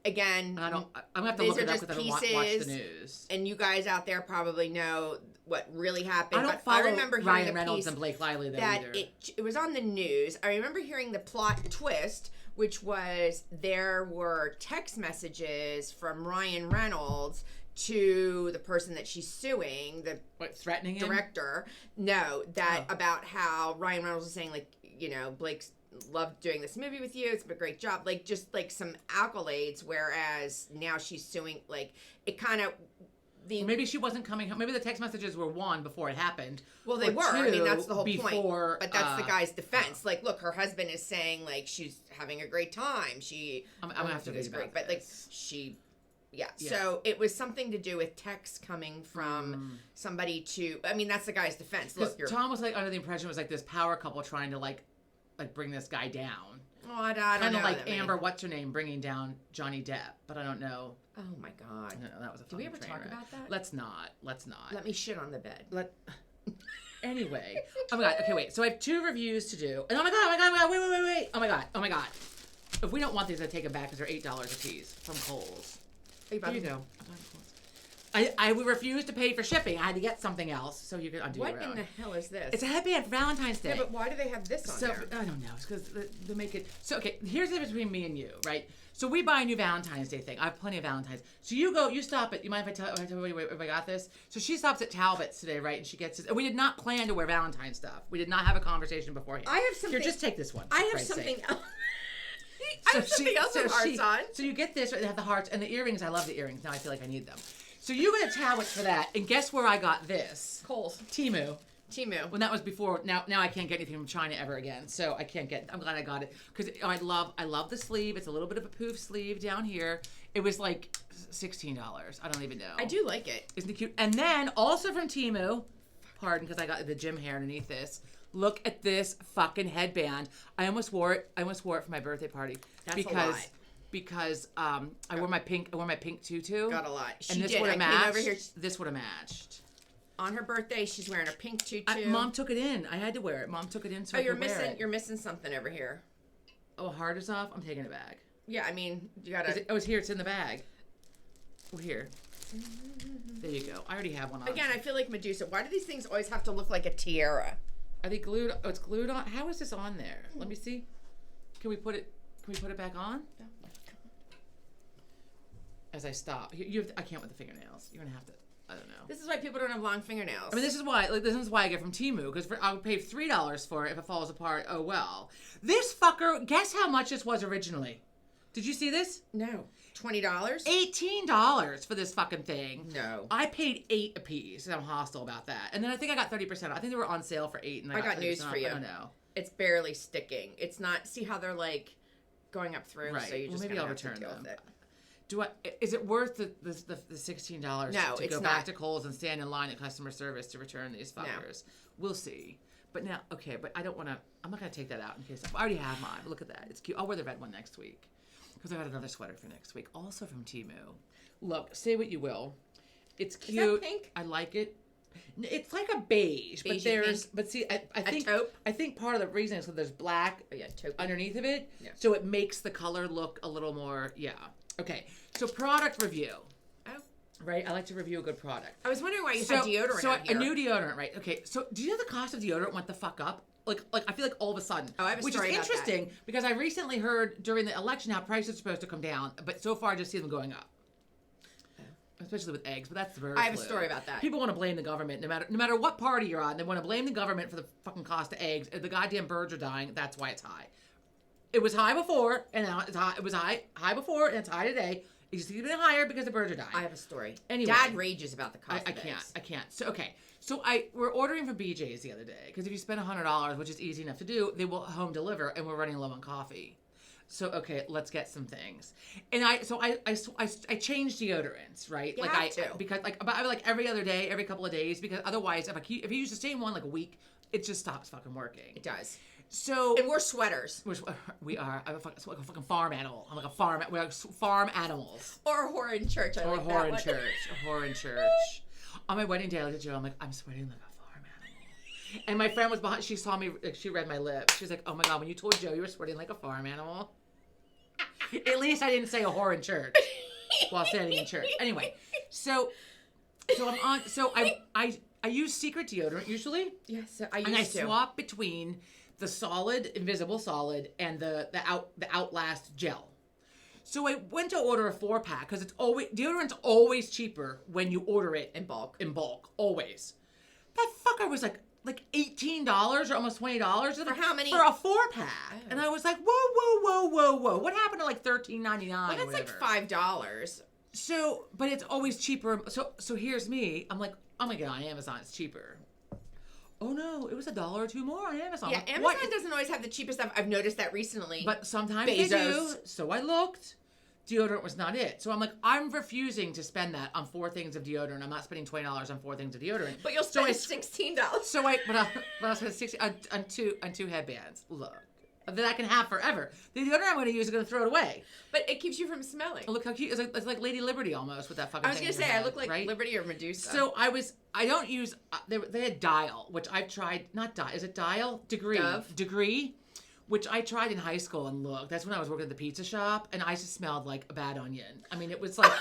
Again, I'm gonna have to look it up because I don't watch the news. And you guys out there probably know what really happened. I don't follow Ryan Reynolds and Blake Lively though either. It was on the news. I remember hearing the plot twist which was there were text messages from Ryan Reynolds to the person that she's suing, the threatening director. No, that about how Ryan Reynolds was saying, like, you know, Blake's loved doing this movie with you. It's been a great job. Like, just like some accolades, whereas now she's suing, like, it kind of... Maybe she wasn't coming home. Maybe the text messages were one before it happened. Well, they were. I mean, that's the whole before, point. But that's the guy's defense. Like, look, her husband is saying, like, she's having a great time. I'm gonna have to read about great, but like yeah. So it was something to do with texts coming from somebody to. I mean, that's the guy's defense. Look, Tom was like under the impression it was like this power couple trying to like bring this guy down. Oh, I don't know. Kind of like Amber, what's her name, bringing down Johnny Depp. But I don't know. Oh my God! No, that was a. Did we ever talk about that? Let's not. Let me shit on the bed. Anyway. Oh my God. Okay, wait. So I have 2 reviews to do. And oh my God. Wait. Oh my God. If we don't want these, I take them back because they're $8 a piece from Kohl's. Here you go. I would refuse to pay for shipping. I had to get something else, so you could undo your own. What in the hell is this? It's a headband for Valentine's Day. Yeah, but why do they have this on there? I don't know. It's because they make it. So, okay, here's the difference between me and you, right? So we buy a new Valentine's Day thing. I have plenty of Valentine's. So you stop at, you mind if I tell you if I got this? So she stops at Talbot's today, right? And she gets this. And we did not plan to wear Valentine's stuff. We did not have a conversation beforehand. I have something. Here, just take this one. I have something else. I have something else with hearts on. So you get this, right? They have the hearts and the earrings. I love the earrings. Now I feel like I need them. So you go to Talbot's for that, and guess where I got this? Kohl's. Temu. When that was before. Now I can't get anything from China ever again. So I can't get. I'm glad I got it because I love the sleeve. It's a little bit of a poof sleeve down here. It was like $16. I don't even know. I do like it. Isn't it cute? And then also from Temu, pardon, because I got the gym hair underneath this. Look at this fucking headband. I almost wore it. For my birthday party. That's a lot. Because I wore my pink tutu. Got a lot. And this would have matched. This would have matched. On her birthday, she's wearing her pink tutu. Mom took it in. I had to wear it. Mom took it in, so I could wear it. You're missing something over here. Oh, heart is off. I'm taking it back. Yeah, I mean, you gotta. It's here. It's in the bag. Oh, here. There you go. I already have one on. Again, I feel like Medusa. Why do these things always have to look like a tiara? Are they glued? Oh, it's glued on. How is this on there? Let me see. Can we put it back on? No. As I stop, I can't with the fingernails. You're gonna have to. I don't know. This is why people don't have long fingernails. I mean, this is why I get from Temu, because I would pay $3 for it if it falls apart. Oh well. This fucker. Guess how much this was originally? Did you see this? No. $20? $18 for this fucking thing. No. I paid $8 a piece, and I'm hostile about that. And then I think I got 30%. I think they were on sale for $8, and I got news for you. I don't know. It's barely sticking. It's not. See how they're like going up through. Right. So you just maybe I'll return them. Is it worth the $16 to go back to Kohl's and stand in line at customer service to return these fuckers? No. We'll see. But now, okay, but I don't want to. I'm not going to take that out in case I already have mine. Look at that. It's cute. I'll wear the red one next week because I got another sweater for next week, also from Temu. Look, say what you will. It's cute. Is that pink? I like it. It's like a beige, but there's. Pink? But see, I think part of the reason is because there's black underneath of it, so it makes the color look a little more. Yeah. Okay. So product review. Oh. Right? I like to review a good product. I was wondering why you had deodorant out here. A new deodorant, right? Okay. So do you know the cost of deodorant went the fuck up? Like I feel like all of a sudden. Oh, I have a story about that. Which is interesting because I recently heard during the election how prices are supposed to come down, but so far I just see them going up. Especially with eggs, but that's the bird flu. I have a story about that. People want to blame the government, no matter what party you're on. They want to blame the government for the fucking cost of eggs. The goddamn birds are dying. That's why it's high. It was high before, and now it's high. It was high before, and it's high today. It's just getting higher because the birds are dying. I have a story. Anyway, Dad rages about the cost of eggs. I can't. So okay. So we're ordering from BJ's the other day because if you spend $100, which is easy enough to do, they will home deliver, and we're running low on coffee. So okay, let's get some things. And I change deodorants, right? You like have to. Because like every other day, every couple of days, because otherwise if you use the same one like a week, it just stops fucking working. It does. So and we're sweaters. We are. I'm a fucking farm animal. I'm like a farm. We're like farm animals. Or a whore in church. A whore in church. On my wedding day, I looked at Joe. I'm like, I'm sweating like a farm animal. And my friend was behind. She saw me. She read my lips. She was like, oh my God, when you told Joe you were sweating like a farm animal. At least I didn't say a whore in church while standing in church. Anyway, so I'm on. So I use Secret deodorant usually. Yes, I used to. And I swap between the solid, invisible solid, and the Outlast gel. So I went to order a 4-pack because deodorant's always cheaper when you order it in bulk. Always. That fucker was like $18 or almost $20 for how many? For a 4-pack, and I was like, whoa! What happened to like $13.99? Well, that's like $5. So, but it's always cheaper. So here's me. I'm like, oh my god, on Amazon it's cheaper. Oh no, it was $1 or $2 more on Amazon. Yeah, Amazon doesn't always have the cheapest stuff. I've noticed that recently. But sometimes they do. So I looked. Deodorant was not it. So I'm like, I'm refusing to spend that on 4 things of deodorant. I'm not spending $20 on 4 things of deodorant. But you'll spend $16. So I'll spend $16 on two headbands. Look, that I can have forever. The deodorant I'm going to use is going to throw it away. But it keeps you from smelling. Look how cute. It's like Lady Liberty almost with that fucking. I was thing going to say head, I look like right? Liberty or Medusa. So I don't use. They had Dial, which I've tried. Not Dial. Is it Dial? Degree. Which I tried in high school, and look, that's when I was working at the pizza shop, and I just smelled like a bad onion. I mean, it was like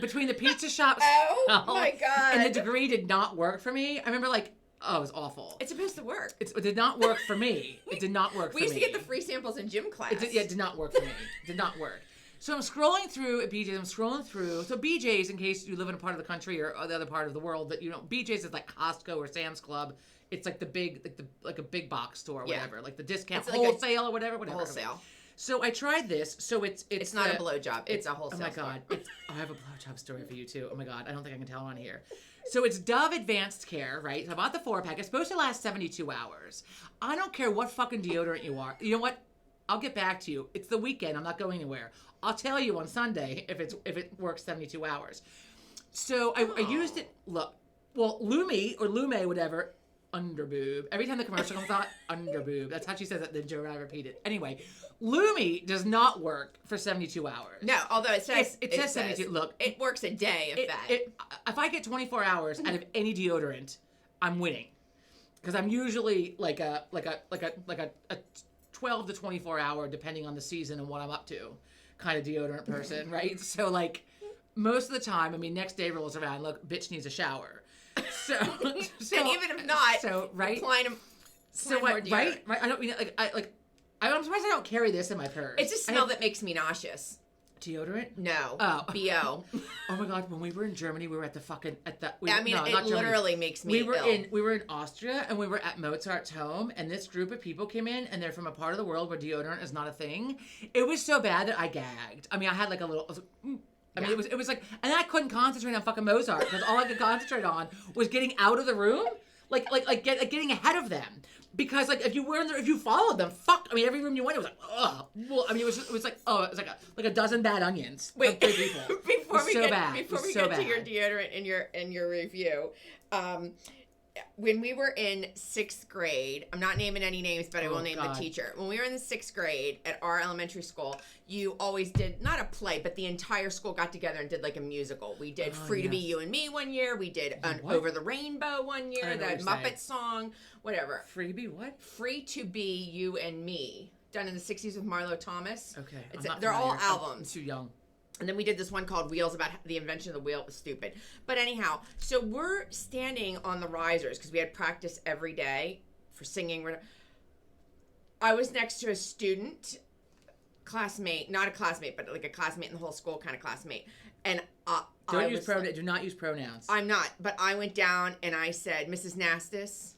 between the pizza shop smell my god, and the Degree did not work for me. I remember like, oh, it was awful. It's supposed to work. It did not work for me. It did not work for me. We used to get the free samples in gym class. It did not work for me. It did not work. So I'm scrolling through at BJ's. So BJ's, in case you live in a part of the country or the other part of the world that you know, BJ's is like Costco or Sam's Club. It's like the big, like a big box store or whatever, like the discount wholesale or whatever. Wholesale. So I tried this. So it's not a blowjob. It's a wholesale. Oh my god! I have a blowjob story for you too. Oh my god! I don't think I can tell on here. So it's Dove Advanced Care, right? So I bought the 4-pack. It's supposed to last 72 hours. I don't care what fucking deodorant you are. You know what? I'll get back to you. It's the weekend. I'm not going anywhere. I'll tell you on Sunday if it works 72 hours. So I used it. Look, well, Lume, whatever. Underboob. Every time the commercial comes on, underboob. That's how she says it. Then Joe and I repeat it. Anyway, Lumi does not work for 72 hours. No, although it says 72. Look, it works a day if I get 24 hours out of any deodorant, I'm winning, because I'm usually like a 12 to 24 hour, depending on the season and what I'm up to, kind of deodorant person, right? So like most of the time, I mean, next day rolls around. Look, bitch needs a shower. So and even if not, right? Right? I don't mean I'm surprised I don't carry this in my purse. It's a smell that makes me nauseous. Deodorant? No. Oh. BO. Oh my god! When we were in Germany, we were at the fucking it literally makes me ill. We were in Austria, and we were at Mozart's home, and this group of people came in, and they're from a part of the world where deodorant is not a thing. It was so bad that I gagged. I mean, I had like a little. I mean, it was like, and I couldn't concentrate on fucking Mozart because all I could concentrate on was getting out of the room, getting ahead of them. Because like if you followed them, fuck. I mean, every room you went, it was like, ugh. Well, I mean, it was like a dozen bad onions. Wait, people. before we get bad. to your deodorant in your review, when we were in 6th grade, I'm not naming any names, but I will name the teacher. When we were in the 6th grade at our elementary school, you always did, not a play, but the entire school got together and did like a musical. We did Free to Be You and Me one year. We did Over the Rainbow one year, the Muppet song, whatever. Free to Be what? Free to Be You and Me, done in the 60s with Marlo Thomas. Okay. They're all albums. I'm too young. And then we did this one called Wheels about the invention of the wheel. It was stupid. But anyhow, so we're standing on the risers because we had practice every day for singing. I was next to a student, classmate, not a classmate, but like a classmate in the whole school kind of classmate. And do not use pronouns. I'm not. But I went down and I said, Mrs. Nastis,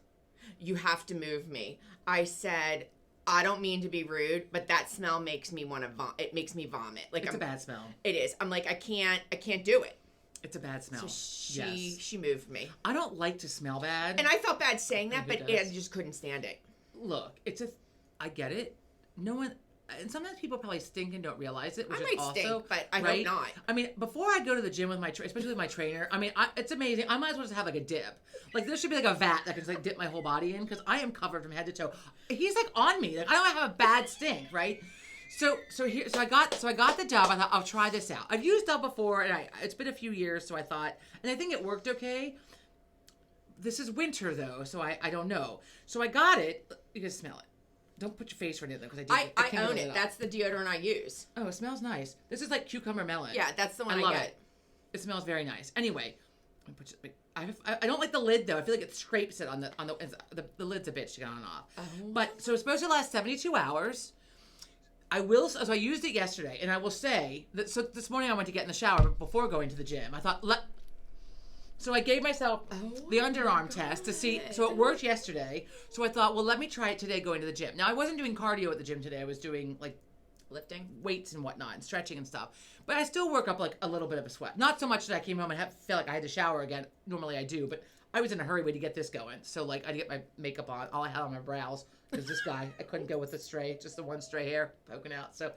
you have to move me. I said, I don't mean to be rude, but that smell makes me want to vomit. It makes me vomit. Like it's a bad smell. It is. I'm like, I can't do it. It's a bad smell. So she moved me. I don't like to smell bad. And I felt bad saying that, but I just couldn't stand it. Look, I get it. No one, and sometimes people probably stink and don't realize it, which I might stink, but I hope not. I mean, before I go to the gym with especially with my trainer, I mean, it's amazing. I might as well just have like a dip. Like there should be like a vat that I can just like dip my whole body in because I am covered from head to toe. He's like on me. Like I don't have a bad stink, right? So I got the Dove. I thought I'll try this out. I've used Dove before, and it's been a few years, so I thought, and I think it worked okay. This is winter though, so I don't know. So I got it. You can smell it. Don't put your face right in there because I own it. That's the deodorant I use. Oh, it smells nice. This is like cucumber melon. Yeah, that's the one I love get. It smells very nice. Anyway, I don't like the lid though. I feel like it scrapes it on the lid's a bitch to get on and off. Oh. But so it's supposed to last 72 hours. So I used it yesterday, and I will say that. So this morning I went to get in the shower before going to the gym. I thought So I gave myself the underarm test to see. So it worked yesterday. So I thought, well, let me try it today going to the gym. Now I wasn't doing cardio at the gym today. I was doing like lifting, weights and whatnot, and stretching and stuff. But I still work up like a little bit of a sweat. Not so much that I came home and felt like I had to shower again. Normally I do, but I was in a hurry to get this going. So like I had to get my makeup on. All I had on my brows because this guy, I couldn't go with just the one stray hair poking out. So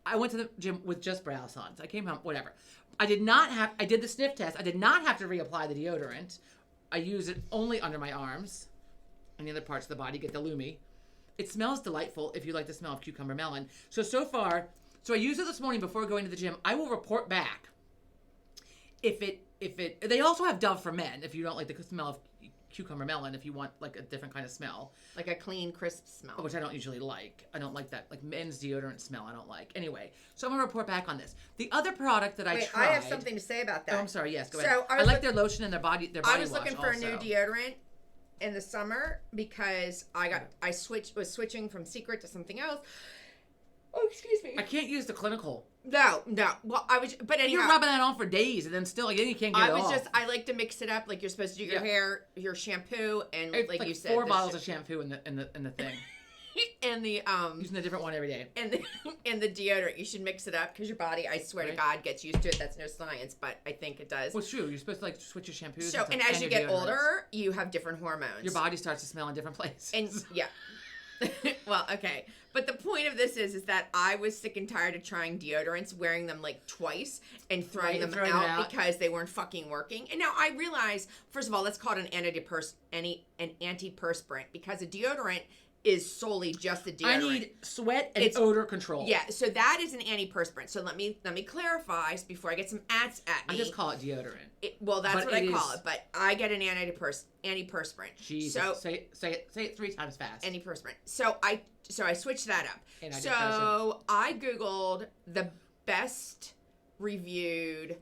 I went to the gym with just brows on. So I came home, whatever. I did the sniff test. I did not have to reapply the deodorant. I use it only under my arms and the other parts of the body. Get the Lumi. It smells delightful if you like the smell of cucumber melon. So far, I used it this morning before going to the gym. I will report back if it, they also have Dove for men if you don't like the smell of cucumber melon, if you want like a different kind of smell. Like a clean, crisp smell. Which I don't usually like. I don't like that, like men's deodorant smell I don't like. Anyway, so I'm going to report back on this. The other product that I tried. I have something to say about that. Oh, I'm sorry, yes, go ahead. So I like their lotion and their body wash I was looking for also. a new deodorant in the summer because I was switching from Secret to something else. Oh, excuse me. I can't use the clinical. No. Well, but anyhow. You're rubbing that on for days and then still, again, you can't get it off. I like to mix it up. Like you're supposed to do your hair, your shampoo, and it's like you said. 4 bottles of shampoo in the thing. And the using a different one every day. And the deodorant, you should mix it up because your body, I swear to God, gets used to it. That's no science, but I think it does. Well, it's true. You're supposed to like switch your shampoos. So, and as you get older, you have different hormones. Your body starts to smell in different places. And yeah. Well, okay. But the point of this is that I was sick and tired of trying deodorants, wearing them like twice and throwing them out because they weren't fucking working. And now I realize, first of all, let's call it an antiperspirant because a deodorant is solely just a deodorant. I need sweat and odor control. Yeah, so that is an antiperspirant. So let me clarify before I get some ads at me. I just call it deodorant. That's what I call it, but I get an antiperspirant. Jesus, so say it 3 times fast. Antiperspirant. So I switched that up. So I Googled the best reviewed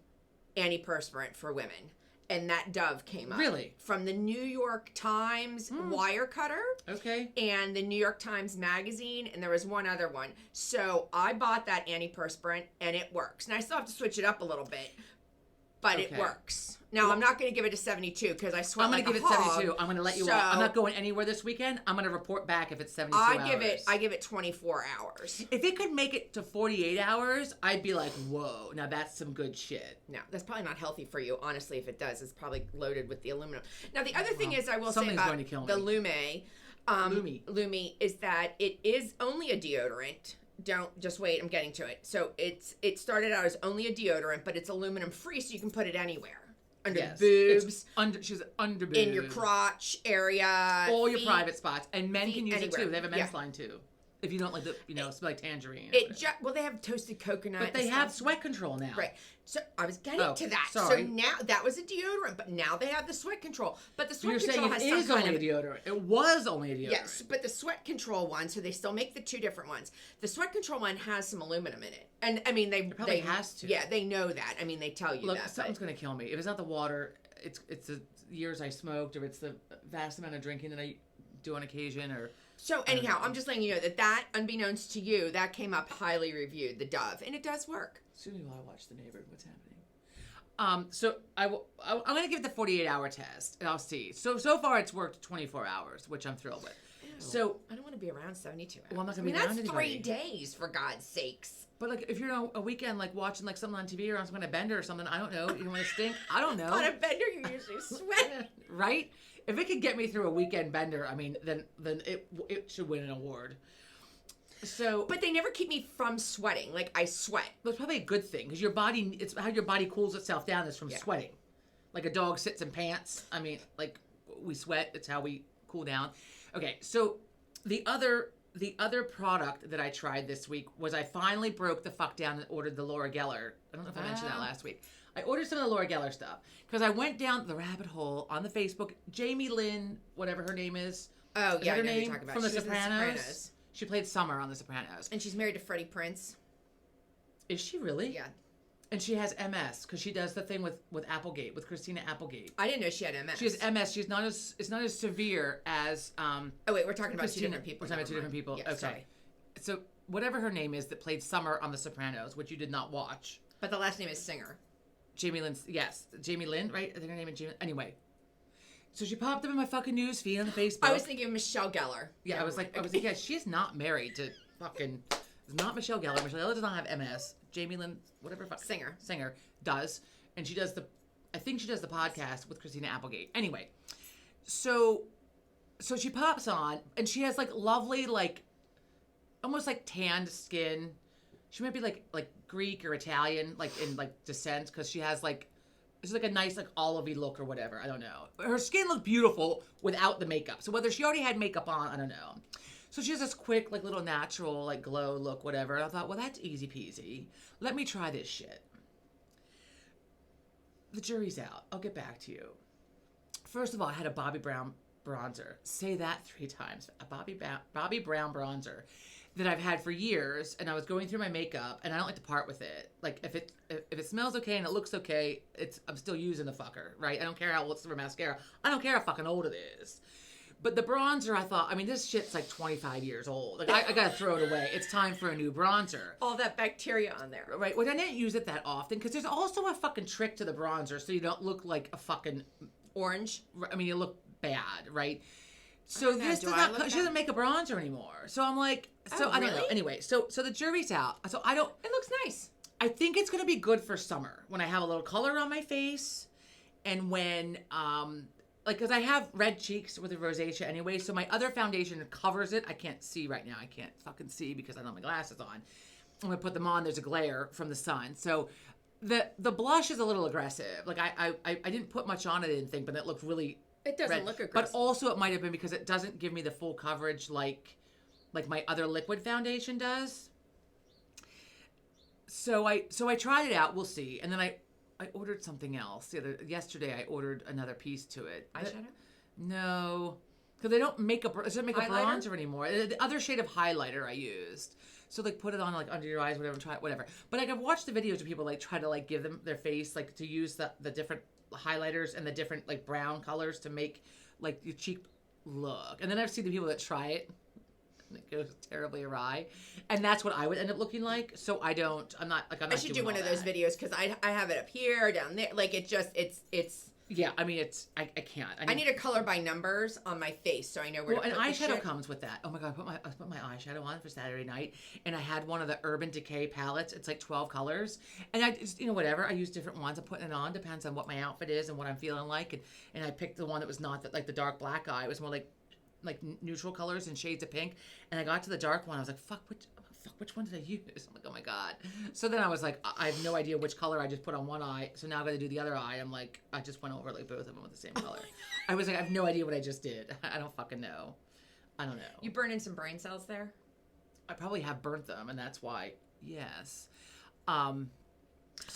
antiperspirant for women. And that Dove came up. Really? From the New York Times Wirecutter. Okay. And the New York Times Magazine. And there was one other one. So I bought that antiperspirant and it works. And I still have to switch it up a little bit. But it works. Now, I'm not going to give it a 72 because I sweat like a hog. I'm going to give it 72. I'm going to let you off. I'm not going anywhere this weekend. I'm going to report back if it's 72 hours. I give it 24 hours. If it could make it to 48 hours, I'd be like, whoa, now that's some good shit. No, that's probably not healthy for you. Honestly, if it does, it's probably loaded with the aluminum. Now, the other thing is I will say about the Lumi is that it is only a deodorant. Don't just wait. I'm getting to it. So it started out as only a deodorant, but it's aluminum free, so you can put it anywhere. Under the boobs, she's under boobs, in your crotch area, all your private spots, and men can use it too. They have a men's line too. If you don't like the, smell like tangerine. They have toasted coconut. But they have sweat control now. Right. So I was getting to that. Sorry. So now that was a deodorant, but now they have the sweat control. But the sweat control has it is only a deodorant. It was only a deodorant. Yes, but the sweat control one, so they still make the 2 different ones. The sweat control one has some aluminum in it. And I mean it probably has to. Yeah, they know that. I mean they tell you that. Look, something's gonna kill me. If it's not the water, it's the years I smoked, or it's the vast amount of drinking that I do on occasion, or so anyhow, I'm just letting you know that unbeknownst to you, that came up highly reviewed, the Dove, and it does work. Soon while I watch The Neighbor, what's happening? So I'm going to give it the 48-hour test, and I'll see. So far it's worked 24 hours, which I'm thrilled with. Ew, so I don't want to be around 72 hours. Well, I'm not going to be around that's anybody. 3 days, for God's sakes. But like, if you're on a weekend, like watching like something on TV or on some kind of bender or something, I don't know. You want to stink? I don't know. On a bender, you usually sweat. Right? If it could get me through a weekend bender, I mean, then it should win an award. So, but they never keep me from sweating. Like I sweat. That's probably a good thing because your body, it's how your body cools itself down is from sweating. Like a dog sits in pants. I mean, like we sweat. It's how we cool down. Okay, so the other product that I tried this week was I finally broke the fuck down and ordered the Laura Geller. I don't know if I mentioned that last week. I ordered some of the Laura Geller stuff because I went down the rabbit hole on the Facebook. Jamie Lynn, whatever her name is. Oh, is yeah, her I know name you're talking about. from The Sopranos. She played Summer on The Sopranos. And she's married to Freddie Prinze. Is she really? Yeah. And she has MS because she does the thing with Applegate, with Christina Applegate. I didn't know she had MS. She has MS. She's not as it's not as severe as. Oh wait, we're talking about two different people. We're talking about two different people. Yeah, okay. Sorry. So whatever her name is that played Summer on The Sopranos, which you did not watch. But the last name is Singer. Jamie Lynn. Yes, Jamie Lynn. Right? I think her name is Jamie. Anyway. So she popped up in my fucking news feed on the Facebook. I was thinking of Michelle Gellar. Yeah, I was like, yeah, she's not married to fucking. It's not Michelle Gellar. Michelle Gellar does not have MS. Jamie Lynn, whatever. Singer does, and she does I think she does the podcast with Christina Applegate. Anyway, so she pops on, and she has like lovely, like, almost like tanned skin. She might be like Greek or Italian, like in like descent, because she has like. It's like a nice, like, olivey look or whatever. I don't know. Her skin looked beautiful without the makeup. So whether she already had makeup on, I don't know. So she has this quick, like, little natural, like, glow look, whatever. And I thought, well, that's easy peasy. Let me try this shit. The jury's out. I'll get back to you. First of all, I had a Bobbi Brown bronzer. Say that 3 times. A Bobbi Brown bronzer that I've had for years, and I was going through my makeup, and I don't like to part with it. Like, if it smells okay and it looks okay, I'm still using the fucker, right? I don't care how old it's for mascara. I don't care how fucking old it is. But the bronzer, I thought, I mean, this shit's like 25 years old. Like, I gotta throw it away. It's time for a new bronzer. All that bacteria on there. Right, well, I didn't use it that often, because there's also a fucking trick to the bronzer, so you don't look like a fucking... Orange? I mean, you look bad, right? So this does not. She doesn't make a bronzer anymore. So I'm like, I don't know. Anyway, so the jury's out. So I don't. It looks nice. I think it's gonna be good for summer when I have a little color on my face, and when like, because I have red cheeks with the rosacea anyway. So my other foundation covers it. I can't see right now. I can't fucking see because I don't have my glasses on. I'm gonna put them on. There's a glare from the sun. So the blush is a little aggressive. Like I didn't put much on it. I didn't think, but it looked really. It doesn't look aggressive. But also it might have been because it doesn't give me the full coverage like my other liquid foundation does. So I tried it out. We'll see. And then I ordered something else. Yesterday I ordered another piece to it. Eyeshadow? No. Because they don't make a bronzer anymore. The other shade of highlighter I used. So like put it on like under your eyes, whatever, try it, whatever. But like I've watched the videos of people like try to like give them their face like to use the different highlighters and the different like brown colors to make like your cheek look. And then I've seen the people that try it and it goes terribly awry. And that's what I would end up looking like. So I'm not I should do one of those videos because I have it up here, down there. Like it's yeah, I mean, I can't. I need a color by numbers on my face so I know where to put an eyeshadow shit. comes with that. Oh my God, I put my eyeshadow on for Saturday night, and I had one of the Urban Decay palettes. It's like 12 colors. And I just, whatever. I use different ones. I'm putting it on. Depends on what my outfit is and what I'm feeling like. And I picked the one that was not like the dark black eye. It was more like neutral colors and shades of pink. And I got to the dark one. I was like, fuck, which one did I use? I'm like, oh my God. So then I was like, I have no idea which color I just put on one eye. So now I got to do the other eye. I'm like, I just went over like both of them with the same color. I was like, I have no idea what I just did. I don't fucking know. I don't know. You burn in some brain cells there? I probably have burnt them, and that's why. Yes. So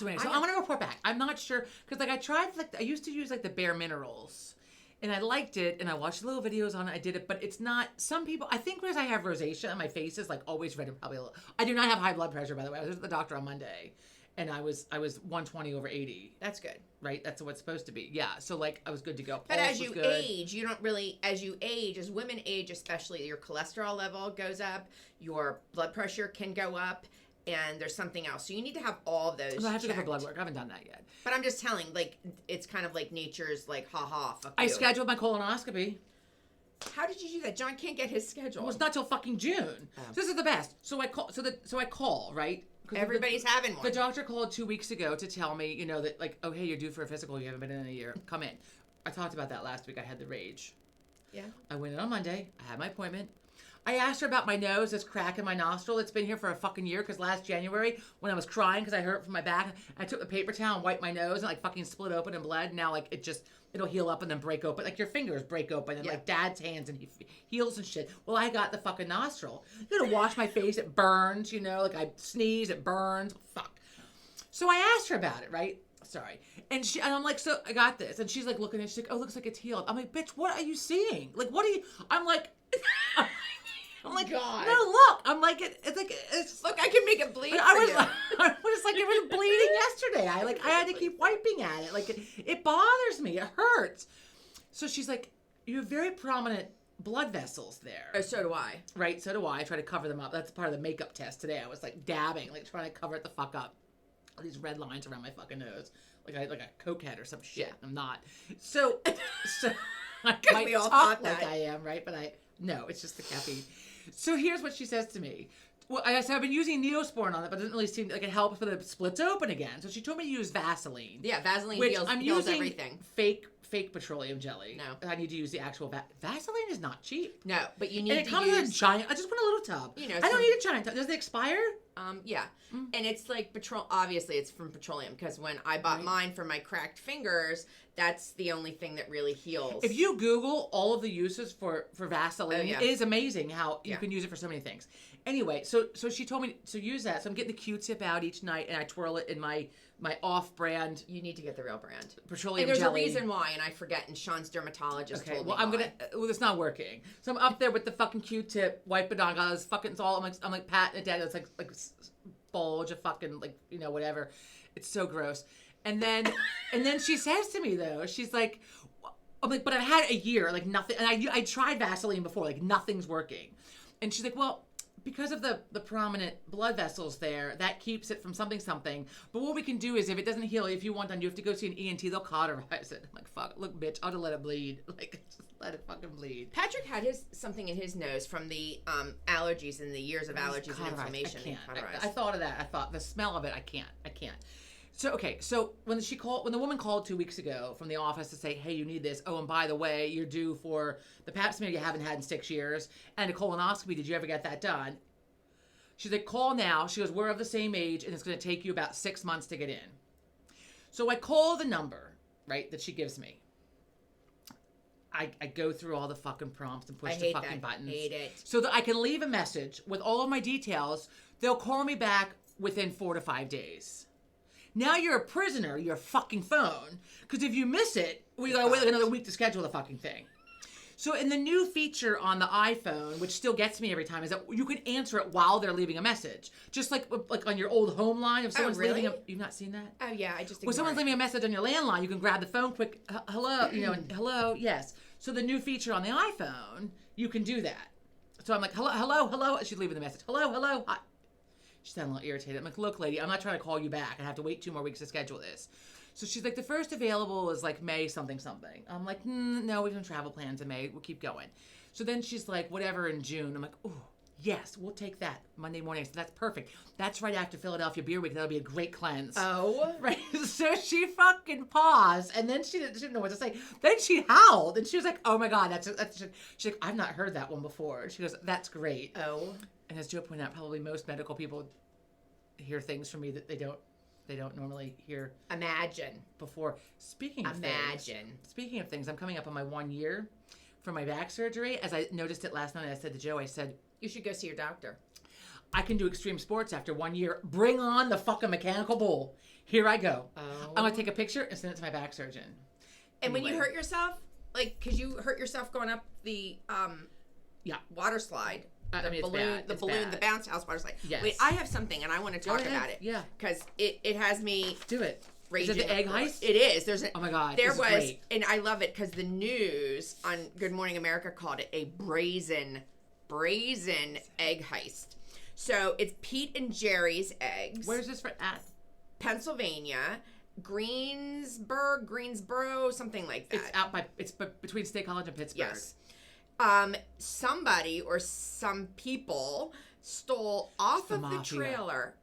anyway, I'm gonna report back. I'm not sure because like I tried I used to use like the Bare Minerals. And I liked it, and I watched little videos on it. I did it, but it's not. Some people, I think, because I have rosacea, and my face is like always red and probably. I do not have high blood pressure, by the way. I was at the doctor on Monday, and I was 120/80. That's good, right? That's what it's supposed to be. Yeah. So like, I was good to go. But as you age, you don't really. As you age, as women age, especially, your cholesterol level goes up, your blood pressure can go up. And there's something else. So you need to have all of those. I have to go for checked. blood work. I haven't done that yet. But I'm just telling, like, it's kind of like nature's like, fuck you. I scheduled my colonoscopy. How did you do that? John can't get his schedule. Well, it's not till fucking June. So this is the best. So I call. So I call, right? Everybody's having one. The doctor called 2 weeks ago to tell me, that like, oh hey, you're due for a physical. You haven't been in a year. Come in. I talked about that last week. I had the rage. Yeah. I went in on Monday. I had my appointment. I asked her about my nose, this crack in my nostril. It's been here for a fucking year because last January when I was crying because I hurt from my back, I took the paper towel and wiped my nose and like fucking split open and bled. And now like it'll heal up and then break open. Like your fingers break open and like dad's hands and he heals and shit. Well, I got the fucking nostril. You gotta wash my face. It burns, like I sneeze, it burns. Fuck. So I asked her about it, right? Sorry. And I'm like, so I got this. And she's like looking at it. She's like, oh, looks like it's healed. I'm like, bitch, what are you seeing? Like, what are you, I'm like, I'm like, God. no, look. I'm like, it's Look, I can make it bleed. I was like, it was bleeding yesterday. I had to keep wiping at it. Like, it bothers me. It hurts. So she's like, you have very prominent blood vessels there. Oh, so do I. Right, so do I. I try to cover them up. That's part of the makeup test today. I was like dabbing, like trying to cover it the fuck up. All these red lines around my fucking nose. Like a cokehead or some shit. Yeah. I'm not. So I might we all talk thought that. like I am, right? But no, it's just the caffeine. So here's what she says to me. Well, I said I've been using Neosporin on it, but it doesn't really seem like it helps when it splits open again. So she told me to use Vaseline. Yeah, Vaseline which heals, I'm heals using everything. Fake petroleum jelly. No. I need to use the actual Vaseline is not cheap. No, but you need and it to comes use... in a giant... I just want a little tub. You know, I don't need a giant tub. Does it expire? Yeah. And it's like obviously it's from petroleum, because when I bought mine for my cracked fingers, that's the only thing that really heals. If you Google all of the uses for Vaseline, it is amazing how you can use it for so many things. Anyway, so she told me to use that. So I'm getting the Q-tip out each night and I twirl it in my off-brand. You need to get the real brand. Petroleum and there's jelly. a reason why, and I forget, and Sean's dermatologist told me why. It's not working. So I'm up there with the fucking Q-tip, wipe it on, got this fucking, it's all, I'm like patting it down. It's like bulge of fucking, like, you know, whatever. It's so gross. And then she says to me, though, she's like, I'm like, but I've had a year, like nothing, and I tried Vaseline before, like nothing's working. And she's like, well, because of the prominent blood vessels there, that keeps it from something. But what we can do is, if it doesn't heal, if you want, then you have to go see an ENT. They'll cauterize it. I'm like, fuck, look, bitch, I'll just let it bleed. Like, just let it fucking bleed. Patrick had something in his nose from the allergies and the years of allergies and inflammation. I thought of that. I thought the smell of it. I can't. So, okay, so when the woman called 2 weeks ago from the office to say, hey, you need this. Oh, and by the way, you're due for the pap smear you haven't had in 6 years and a colonoscopy. Did you ever get that done? She's like, call now. She goes, we're of the same age, and it's going to take you about 6 months to get in. So I call the number, right, that she gives me. I go through all the fucking prompts and push the fucking buttons. I hate it. So that I can leave a message with all of my details. They'll call me back within 4 to 5 days. Now you're a prisoner, your fucking phone, because if you miss it, we gotta wait like another week to schedule the fucking thing. So in the new feature on the iPhone, which still gets me every time, is that you can answer it while they're leaving a message. Just like on your old home line, if someone's leaving you've not seen that? Oh yeah, I just when someone's leaving a message on your landline, you can grab the phone quick, hello, hello, yes. So the new feature on the iPhone, you can do that. So I'm like, hello, she's leaving the message. Hello, hi. She sounded a little irritated. I'm like, look, lady, I'm not trying to call you back. I have to wait 2 more weeks to schedule this. So she's like, the first available is like May something. I'm like, no, we don't travel plans in May. We'll keep going. So then she's like, whatever in June. I'm like, oh, yes, we'll take that Monday morning. So that's perfect. That's right after Philadelphia Beer Week. That'll be a great cleanse. Oh. Right. So she fucking paused, and then she didn't know what to say. Then she howled, and she was like, oh my God, that's she's like, I've not heard that one before. She goes, that's great. Oh. And as Joe pointed out, probably most medical people hear things from me that they don't normally hear. Imagine. Before. Speaking of things, I'm coming up on my 1 year for my back surgery. As I noticed it last night, I said to Joe, I said, you should go see your doctor. I can do extreme sports after 1 year. Bring on the fucking mechanical bull. Here I go. Oh. I'm going to take a picture and send it to my back surgeon. And when you hurt yourself, like, because you hurt yourself going up the water slide. The bounce house water slide. Yes. Wait, I have something and I want to talk about it. Yeah. Because it has me. Do it. Raging. Is it the egg heist? It is. Oh my God. There was, great. And I love it because the news on Good Morning America called it a brazen egg heist. So it's Pete and Jerry's eggs. Where's this at? Pennsylvania. Greensboro, something like that. It's between State College and Pittsburgh. Yes. Somebody or some people stole off of the trailer.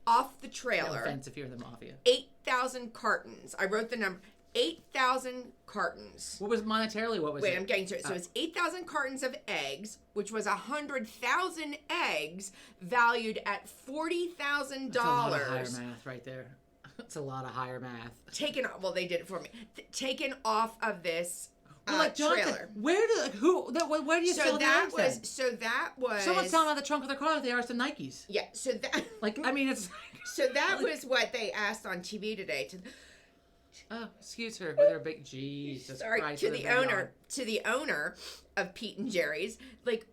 Off the trailer. No offense if you're the mafia. 8,000 cartons. I wrote the number. 8,000 cartons. What was it? Wait, I'm getting to it. So it's 8,000 cartons of eggs, which was 100,000 eggs valued at $40,000. That's a lot of higher math right there. That's a lot of higher math. They did it for me. Taken off of this trailer. Where do you sell that eggs? So that was someone's selling out the trunk of their car that they are some Nikes. Yeah. So that it's. So that was what they asked on TV today. Oh, excuse her with her big Jesus Sorry, Christ. to with the her big owner, yarn. to the owner of Pete and Jerry's, like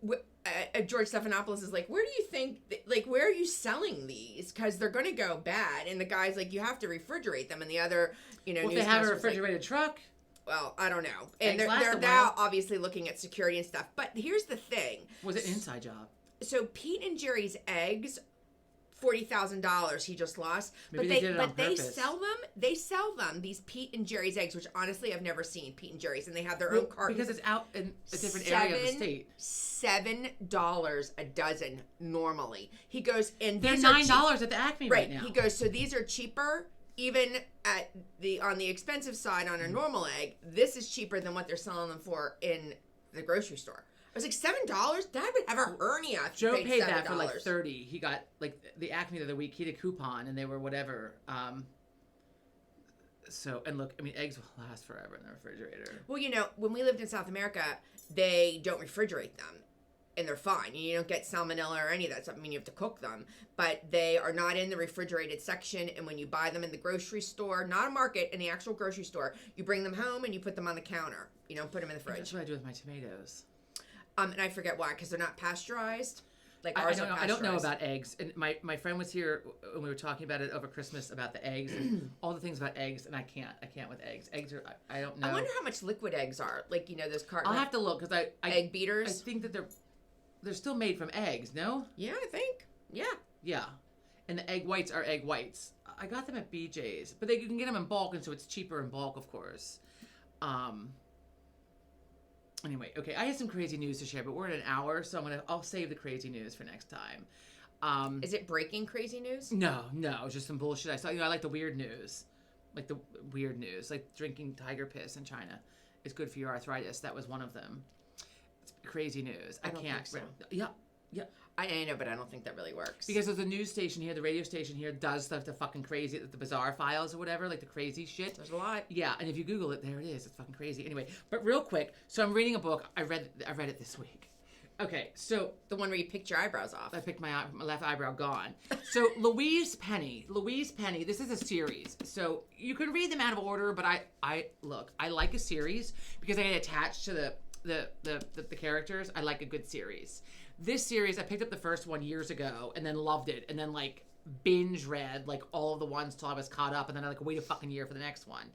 George Stephanopoulos is like, where do you think, like, where are you selling these? Because they're going to go bad. And the guy's like, you have to refrigerate them. And the other, Well, if they have a newscaster's like, refrigerated truck. well, I don't know. And Eggs last they're a now while. obviously looking at security and stuff. But here's the thing. Was it an inside job? So Pete and Jerry's eggs, $40,000 he just lost. Maybe but they did it on they purpose. sell them. They sell them, these Pete and Jerry's eggs, which honestly I've never seen Pete and Jerry's, and they have their own cartons. Because it's out in a different area of the state. $7 a dozen normally. He goes, and They're these are $9 at the Acme right now. He goes, so these are cheaper. Even on the expensive side on a normal egg, this is cheaper than what they're selling them for in the grocery store. I was like, $7? Dad would have a hernia if Joe he paid $7. that for like $30. He got like the Acme the other week. He had a coupon and they were whatever. So, and look, I mean, eggs will last forever in the refrigerator. Well, when we lived in South America, they don't refrigerate them. And they're fine. You don't get salmonella or any of that stuff. I mean, you have to cook them. But they are not in the refrigerated section. And when you buy them in the grocery store, not a market, in the actual grocery store, you bring them home and you put them on the counter. You don't put them in the fridge. That's what I do with my tomatoes. And I forget why, because they're not pasteurized. Like I ours don't are know. I don't know pasteurized. about eggs. And my friend was here when we were talking about it over Christmas about the eggs and all the things about eggs. And I can't with eggs. Eggs are, I don't know. I wonder how much liquid eggs are. Like, those carton I'll have to look because I egg beaters. I think that they're still made from eggs, no? Yeah, I think. Yeah. Yeah. And the egg whites are egg whites. I got them at BJ's, but you can get them in bulk, and so it's cheaper in bulk, of course. Anyway, okay, I had some crazy news to share, but we're at an hour, so I'll save the crazy news for next time. Is it breaking crazy news? No, it's just some bullshit I saw. I like the weird news. Like the weird news, like drinking tiger piss in China is good for your arthritis. That was one of them. It's crazy news. I don't can't. think so. Yeah. I know, but I don't think that really works. Because there's a news station here, the radio station here does stuff to fucking crazy, the bizarre files or whatever, like the crazy shit. There's a lot. Yeah, and if you Google it, there it is. It's fucking crazy. Anyway, but real quick, so I'm reading a book. I read it this week. Okay, so The one where you picked your eyebrows off. I picked my left eyebrow gone. So Louise Penny, this is a series. So you can read them out of order, but I like a series because I get attached to the characters. I like a good series. This series, I picked up the first one years ago and then loved it, and then like binge read like all of the ones till I was caught up, and then I wait a fucking year for the next one.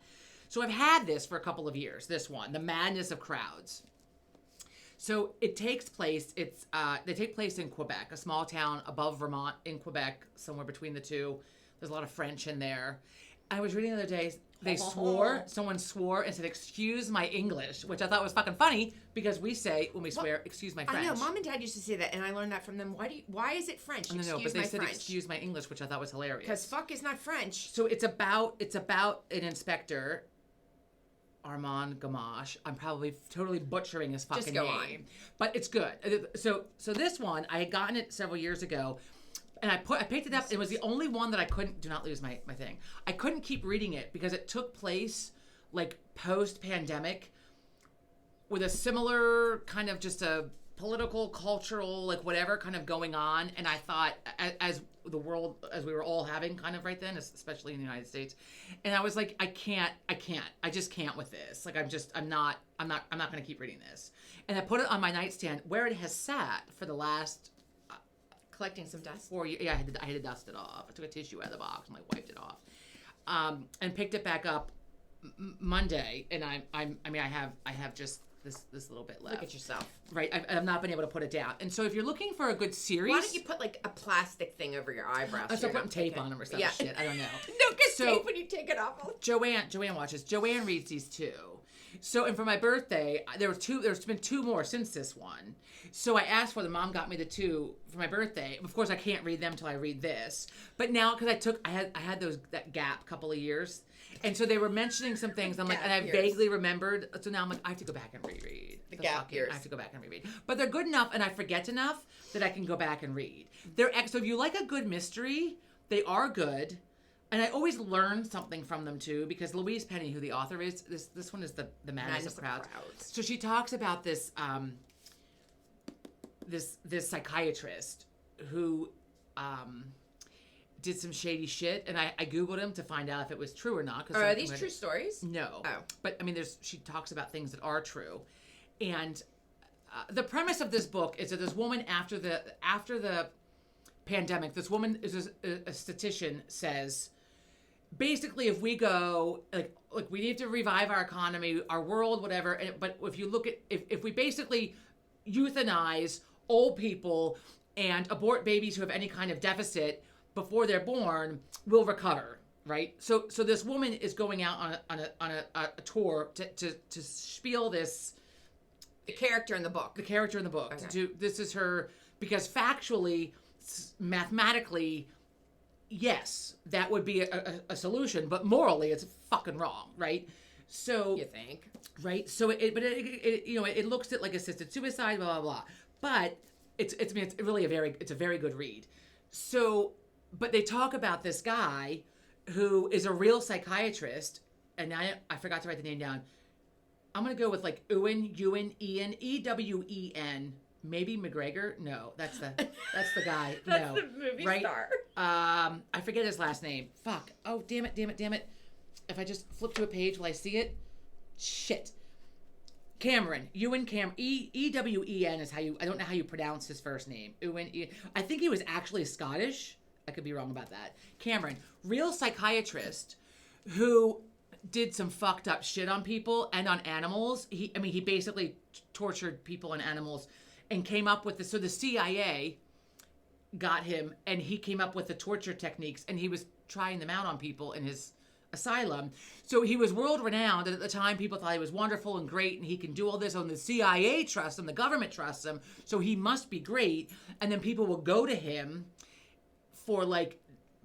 So I've had this for a couple of years. This one, The Madness of Crowds. So it takes place. They take place in Quebec, a small town above Vermont in Quebec, somewhere between the two. There's a lot of French in there. I was reading the other day. Someone swore and said, "Excuse my English," which I thought was fucking funny because we say when we swear, "Excuse my French." I know, Mom and Dad used to say that, and I learned that from them. Why is it French? No, Excuse but they my said, French. "Excuse my English," which I thought was hilarious. Because fuck is not French. So it's about an inspector, Armand Gamache. I'm probably totally butchering his fucking Just go name, but it's good. So this one I had gotten it several years ago. And I picked it up. It was the only one that I couldn't. Do not lose my thing. I couldn't keep reading it because it took place like post-pandemic, with a similar kind of just a political, cultural, like whatever kind of going on. And I thought, as the world, as we were all having kind of right then, especially in the United States, and I was like, I just can't with this. Like I'm not going to keep reading this. And I put it on my nightstand where it has sat for the last. Collecting some dust. 4 years. Yeah, I had to dust it off. I took a tissue out of the box and wiped it off, and picked it back up Monday. And I have just this little bit left. Look at yourself. Right, I've not been able to put it down. And so if you're looking for a good series, Why don't you put like a plastic thing over your eyebrows? I start putting tape on them or some shit. I don't know. No, get tape when you take it off. Joanne watches. Joanne reads these too. So, and for my birthday, there's been two more since this one. So I asked for them. Mom got me the two for my birthday. Of course, I can't read them till I read this. But now, because I had that gap couple of years, and so they were mentioning some things. I'm like, and I vaguely remembered. So now I'm like, I have to go back and reread the gap years. I have to go back and reread. But they're good enough, and I forget enough that I can go back and read. So if you like a good mystery, they are good. And I always learn something from them too, because Louise Penny, who the author is, this one is the Madness of Crowds. So she talks about this this psychiatrist who did some shady shit, and I Googled him to find out if it was true or not. Are these true stories? No. Oh. But, I mean, she talks about things that are true. And the premise of this book is that this woman, after the pandemic, this woman is a statistician, says, basically, if we go, like we need to revive our economy, our world, whatever, but if you look at, if we basically euthanize old people and abort babies who have any kind of deficit before they're born, we'll recover, right? So this woman is going out on a tour to spiel this. The character in the book. Okay. This is her, because factually, mathematically, yes, that would be a solution, but morally, it's fucking wrong, right? So you think, right? So it looks at like assisted suicide, blah blah blah. But it's really a very good read. So, but they talk about this guy who is a real psychiatrist, and I forgot to write the name down. I'm gonna go with like Ewan, Ewen, maybe McGregor. No, that's the guy. That's no, the movie star. I forget his last name. Fuck. Oh, damn it. If I just flip to a page, will I see it? Shit. Cameron. Ewen Ewen is how you. I don't know how you pronounce his first name. Ewen. I think he was actually Scottish. I could be wrong about that. Cameron, real psychiatrist, who did some fucked up shit on people and on animals. He basically tortured people and animals, and came up with this. So the CIA got him, and he came up with the torture techniques, and he was trying them out on people in his asylum. So he was world renowned, and at the time people thought he was wonderful and great, and he can do all this, and the CIA trusts him, the government trusts him, so he must be great. And then people will go to him for like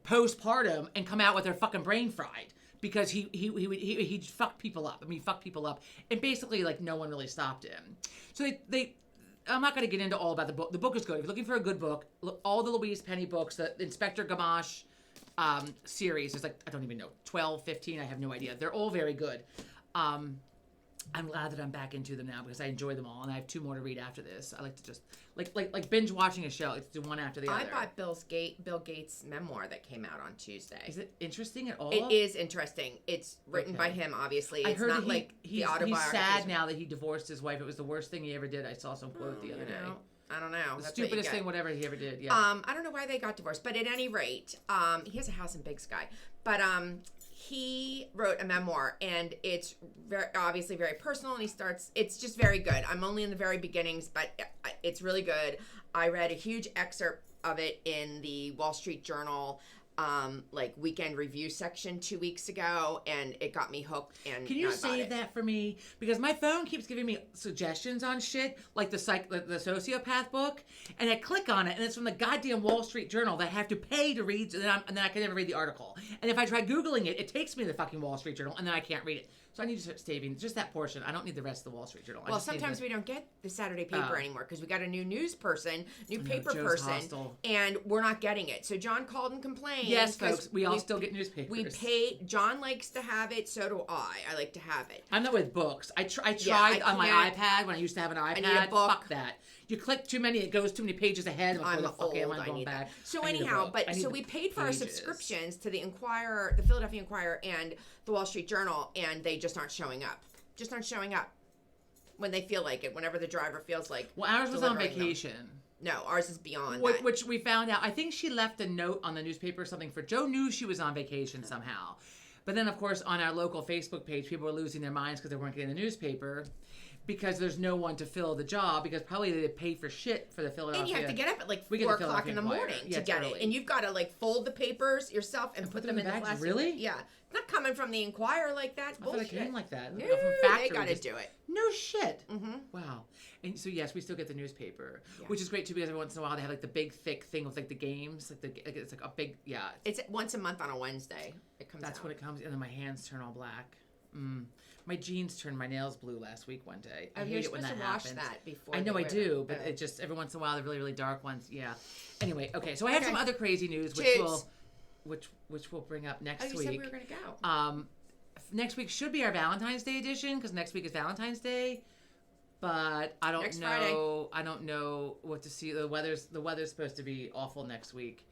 postpartum and come out with their fucking brain fried, because he fucked people up. He fucked people up, and basically like no one really stopped him. So they I'm not going to get into all about the book. The book is good. If you're looking for a good book, all the Louise Penny books, the Inspector Gamache series, there's like, I don't even know, 12, 15, I have no idea. They're all very good. I'm glad that I'm back into them now because I enjoy them all, and I have 2 more to read after this. I like to just like binge watching a show. Let's do one after the other. I bought Bill Gates' memoir that came out on Tuesday. Is it interesting at all? It is interesting. It's written by him, obviously. It's heard not like the autobiography. He's sad now that he divorced his wife. It was the worst thing he ever did. I saw some quote the other day. I don't know. The stupidest thing whatever he ever did. Yeah. I don't know why they got divorced, but at any rate, he has a house in Big Sky. But he wrote a memoir, and it's obviously very personal, and it's just very good. I'm only in the very beginnings, but it's really good. I read a huge excerpt of it in the Wall Street Journal weekend review section 2 weeks ago, and it got me hooked. And can you save that for me? Because my phone keeps giving me suggestions on shit, like the sociopath book, and I click on it, and it's from the goddamn Wall Street Journal that I have to pay to read, and then I can never read the article. And if I try Googling it, it takes me to the fucking Wall Street Journal, and then I can't read it. So I need to start saving just that portion. I don't need the rest of the Wall Street Journal. Well, sometimes we don't get the Saturday paper anymore because we got a new paper person, hostile. And we're not getting it. So John called and complained. Yes, folks, we all still get newspapers. We pay. John likes to have it. So do I. I like to have it. I'm not with books. I tried on my iPad when I used to have an iPad. I need a book. Fuck that. You click too many, it goes too many pages ahead. I'm old. I need that. So anyhow, we paid for our subscriptions to the Inquirer, the Philadelphia Inquirer, and the Wall Street Journal, and they just aren't showing up. When they feel like it, whenever the driver feels like. Well, ours was on vacation. No, ours is beyond that. Which we found out. I think she left a note on the newspaper or something for Joe knew she was on vacation somehow. But then, of course, on our local Facebook page, people were losing their minds because they weren't getting the newspaper. Because there's no one to fill the job, because probably they pay for shit for the Philadelphia. And you have to get up at 4 o'clock in the morning to get it. And you've got to fold the papers yourself and put them in the plastic. Really? Yeah. It's not coming from the Inquirer like that. I thought it came like that. No, from factory, they got to do it. No shit. Mm-hmm. Wow. And so yes, we still get the newspaper, which is great too, because every once in a while they have the big thick thing with the games, it's like a big It's once a month on a Wednesday. It comes. That's when it comes, and then my hands turn all black. My jeans turned my nails blue last week one day. I hate it when that happens. Wash that before. I know I do, but it just every once in a while the really, really dark ones. Yeah. Anyway, okay. So I have some other crazy news, which we'll bring up next week. You said we were going to go. Next week should be our Valentine's Day edition, because next week is Valentine's Day. But I don't know. Friday. I don't know what to see. The weather's supposed to be awful next week.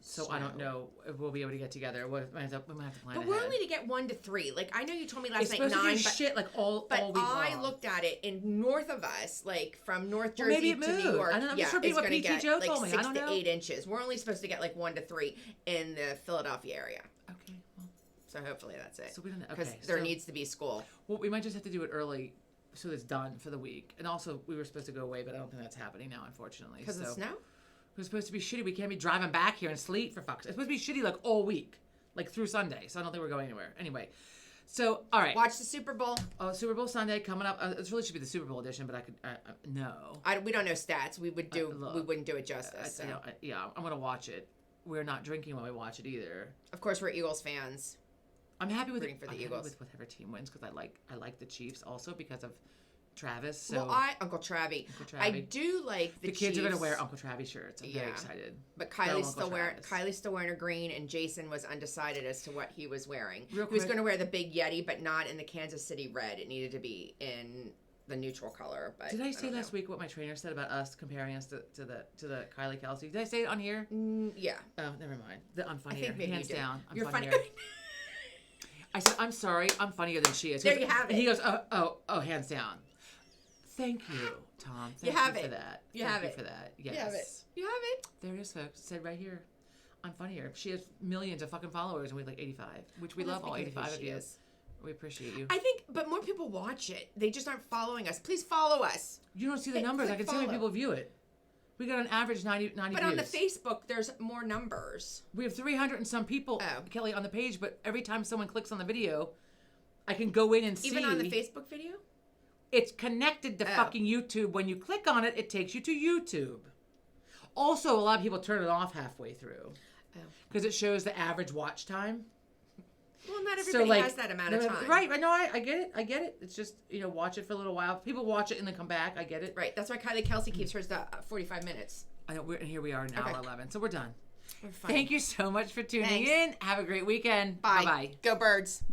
So I don't know if we'll be able to get together. We might have to plan But ahead. we're only to get 1 to 3. Like, I know you told me last It's night supposed 9, to do shit like all week long. I looked at it, in north of us, like from North Jersey maybe it to New moved. York. I don't know. I'm yeah, just repeating it's what going to PT get Joe like told me. 6 I don't to know. 8 inches. We're only supposed to get like 1 to 3 in the Philadelphia area. Okay. Well, So hopefully that's it. so we don't know. Because Okay, there so- needs to be school. Well, we might just have to do it early so it's done for the week. And also, we were supposed to go away, but I don't think that's happening now, unfortunately. Because of so. snow? It was supposed to be shitty. We can't be driving back here in sleet for fuck's sake. It's supposed to be shitty like all week, like through Sunday. So I don't think we're going anywhere. Anyway, so all right. Watch the Super Bowl. Super Bowl Sunday coming up. It really should be the Super Bowl edition, but I could no. We don't know stats. We wouldn't do it justice. So. I'm gonna watch it. We're not drinking while we watch it either. Of course, we're Eagles fans. I'm happy with Rooting for the Eagles. with whatever team wins because I like the Chiefs also because of Travis. So Well, Uncle Travie. I do like the kids are Chiefs, gonna wear Uncle Travis shirts. I'm very excited. But Go Kylie's Uncle still wearing her green, and Jason was undecided as to what he was wearing. Real He was quick- going to wear the big Yeti, but not in the Kansas City red. It needed to be in the neutral color. But Did I say don't last know. week what my trainer said about us comparing us to the Kylie Kelsey? Did I say it on here? Yeah. Oh, never mind. I'm I funnier. think maybe Hands you did. down. I'm You're funnier. funny. I said, I'm sorry. I'm funnier than she is. There you have And he it. goes, oh, hands down. Thank you, Tom. Thank have you for it. that. You Thank have you it. for that. Yes. You have it. You have it. There it is, folks. It said right here. I'm funnier. She has millions of fucking followers, and we have like 85, which we Well, love all that's because 85 of she you. is. We appreciate you. I think, but more people watch it. They just aren't following us. Please follow us. You don't see the Hey, numbers. I click can see how many follow. people view it. We got an average 90 But views. on the Facebook, there's more numbers. We have 300 and some people, Oh. Kelly, on the page, but every time someone clicks on the video, I can go in and see. Even on the Facebook video? It's connected to Oh. fucking YouTube. When you click on it, it takes you to YouTube. Also, a lot of people turn it off halfway through Oh. because it shows the average watch time. Well, not everybody has that amount of time. Right. No, I get it. It's just, watch it for a little while. People watch it and then come back. I get it. Right. That's why Kylie Kelsey keeps hers to 45 minutes. I know. And here we are, an hour 11. So we're done. We're fine. Thank you so much for tuning Thanks. in. Have a great weekend. Bye. Bye-bye. Go Birds.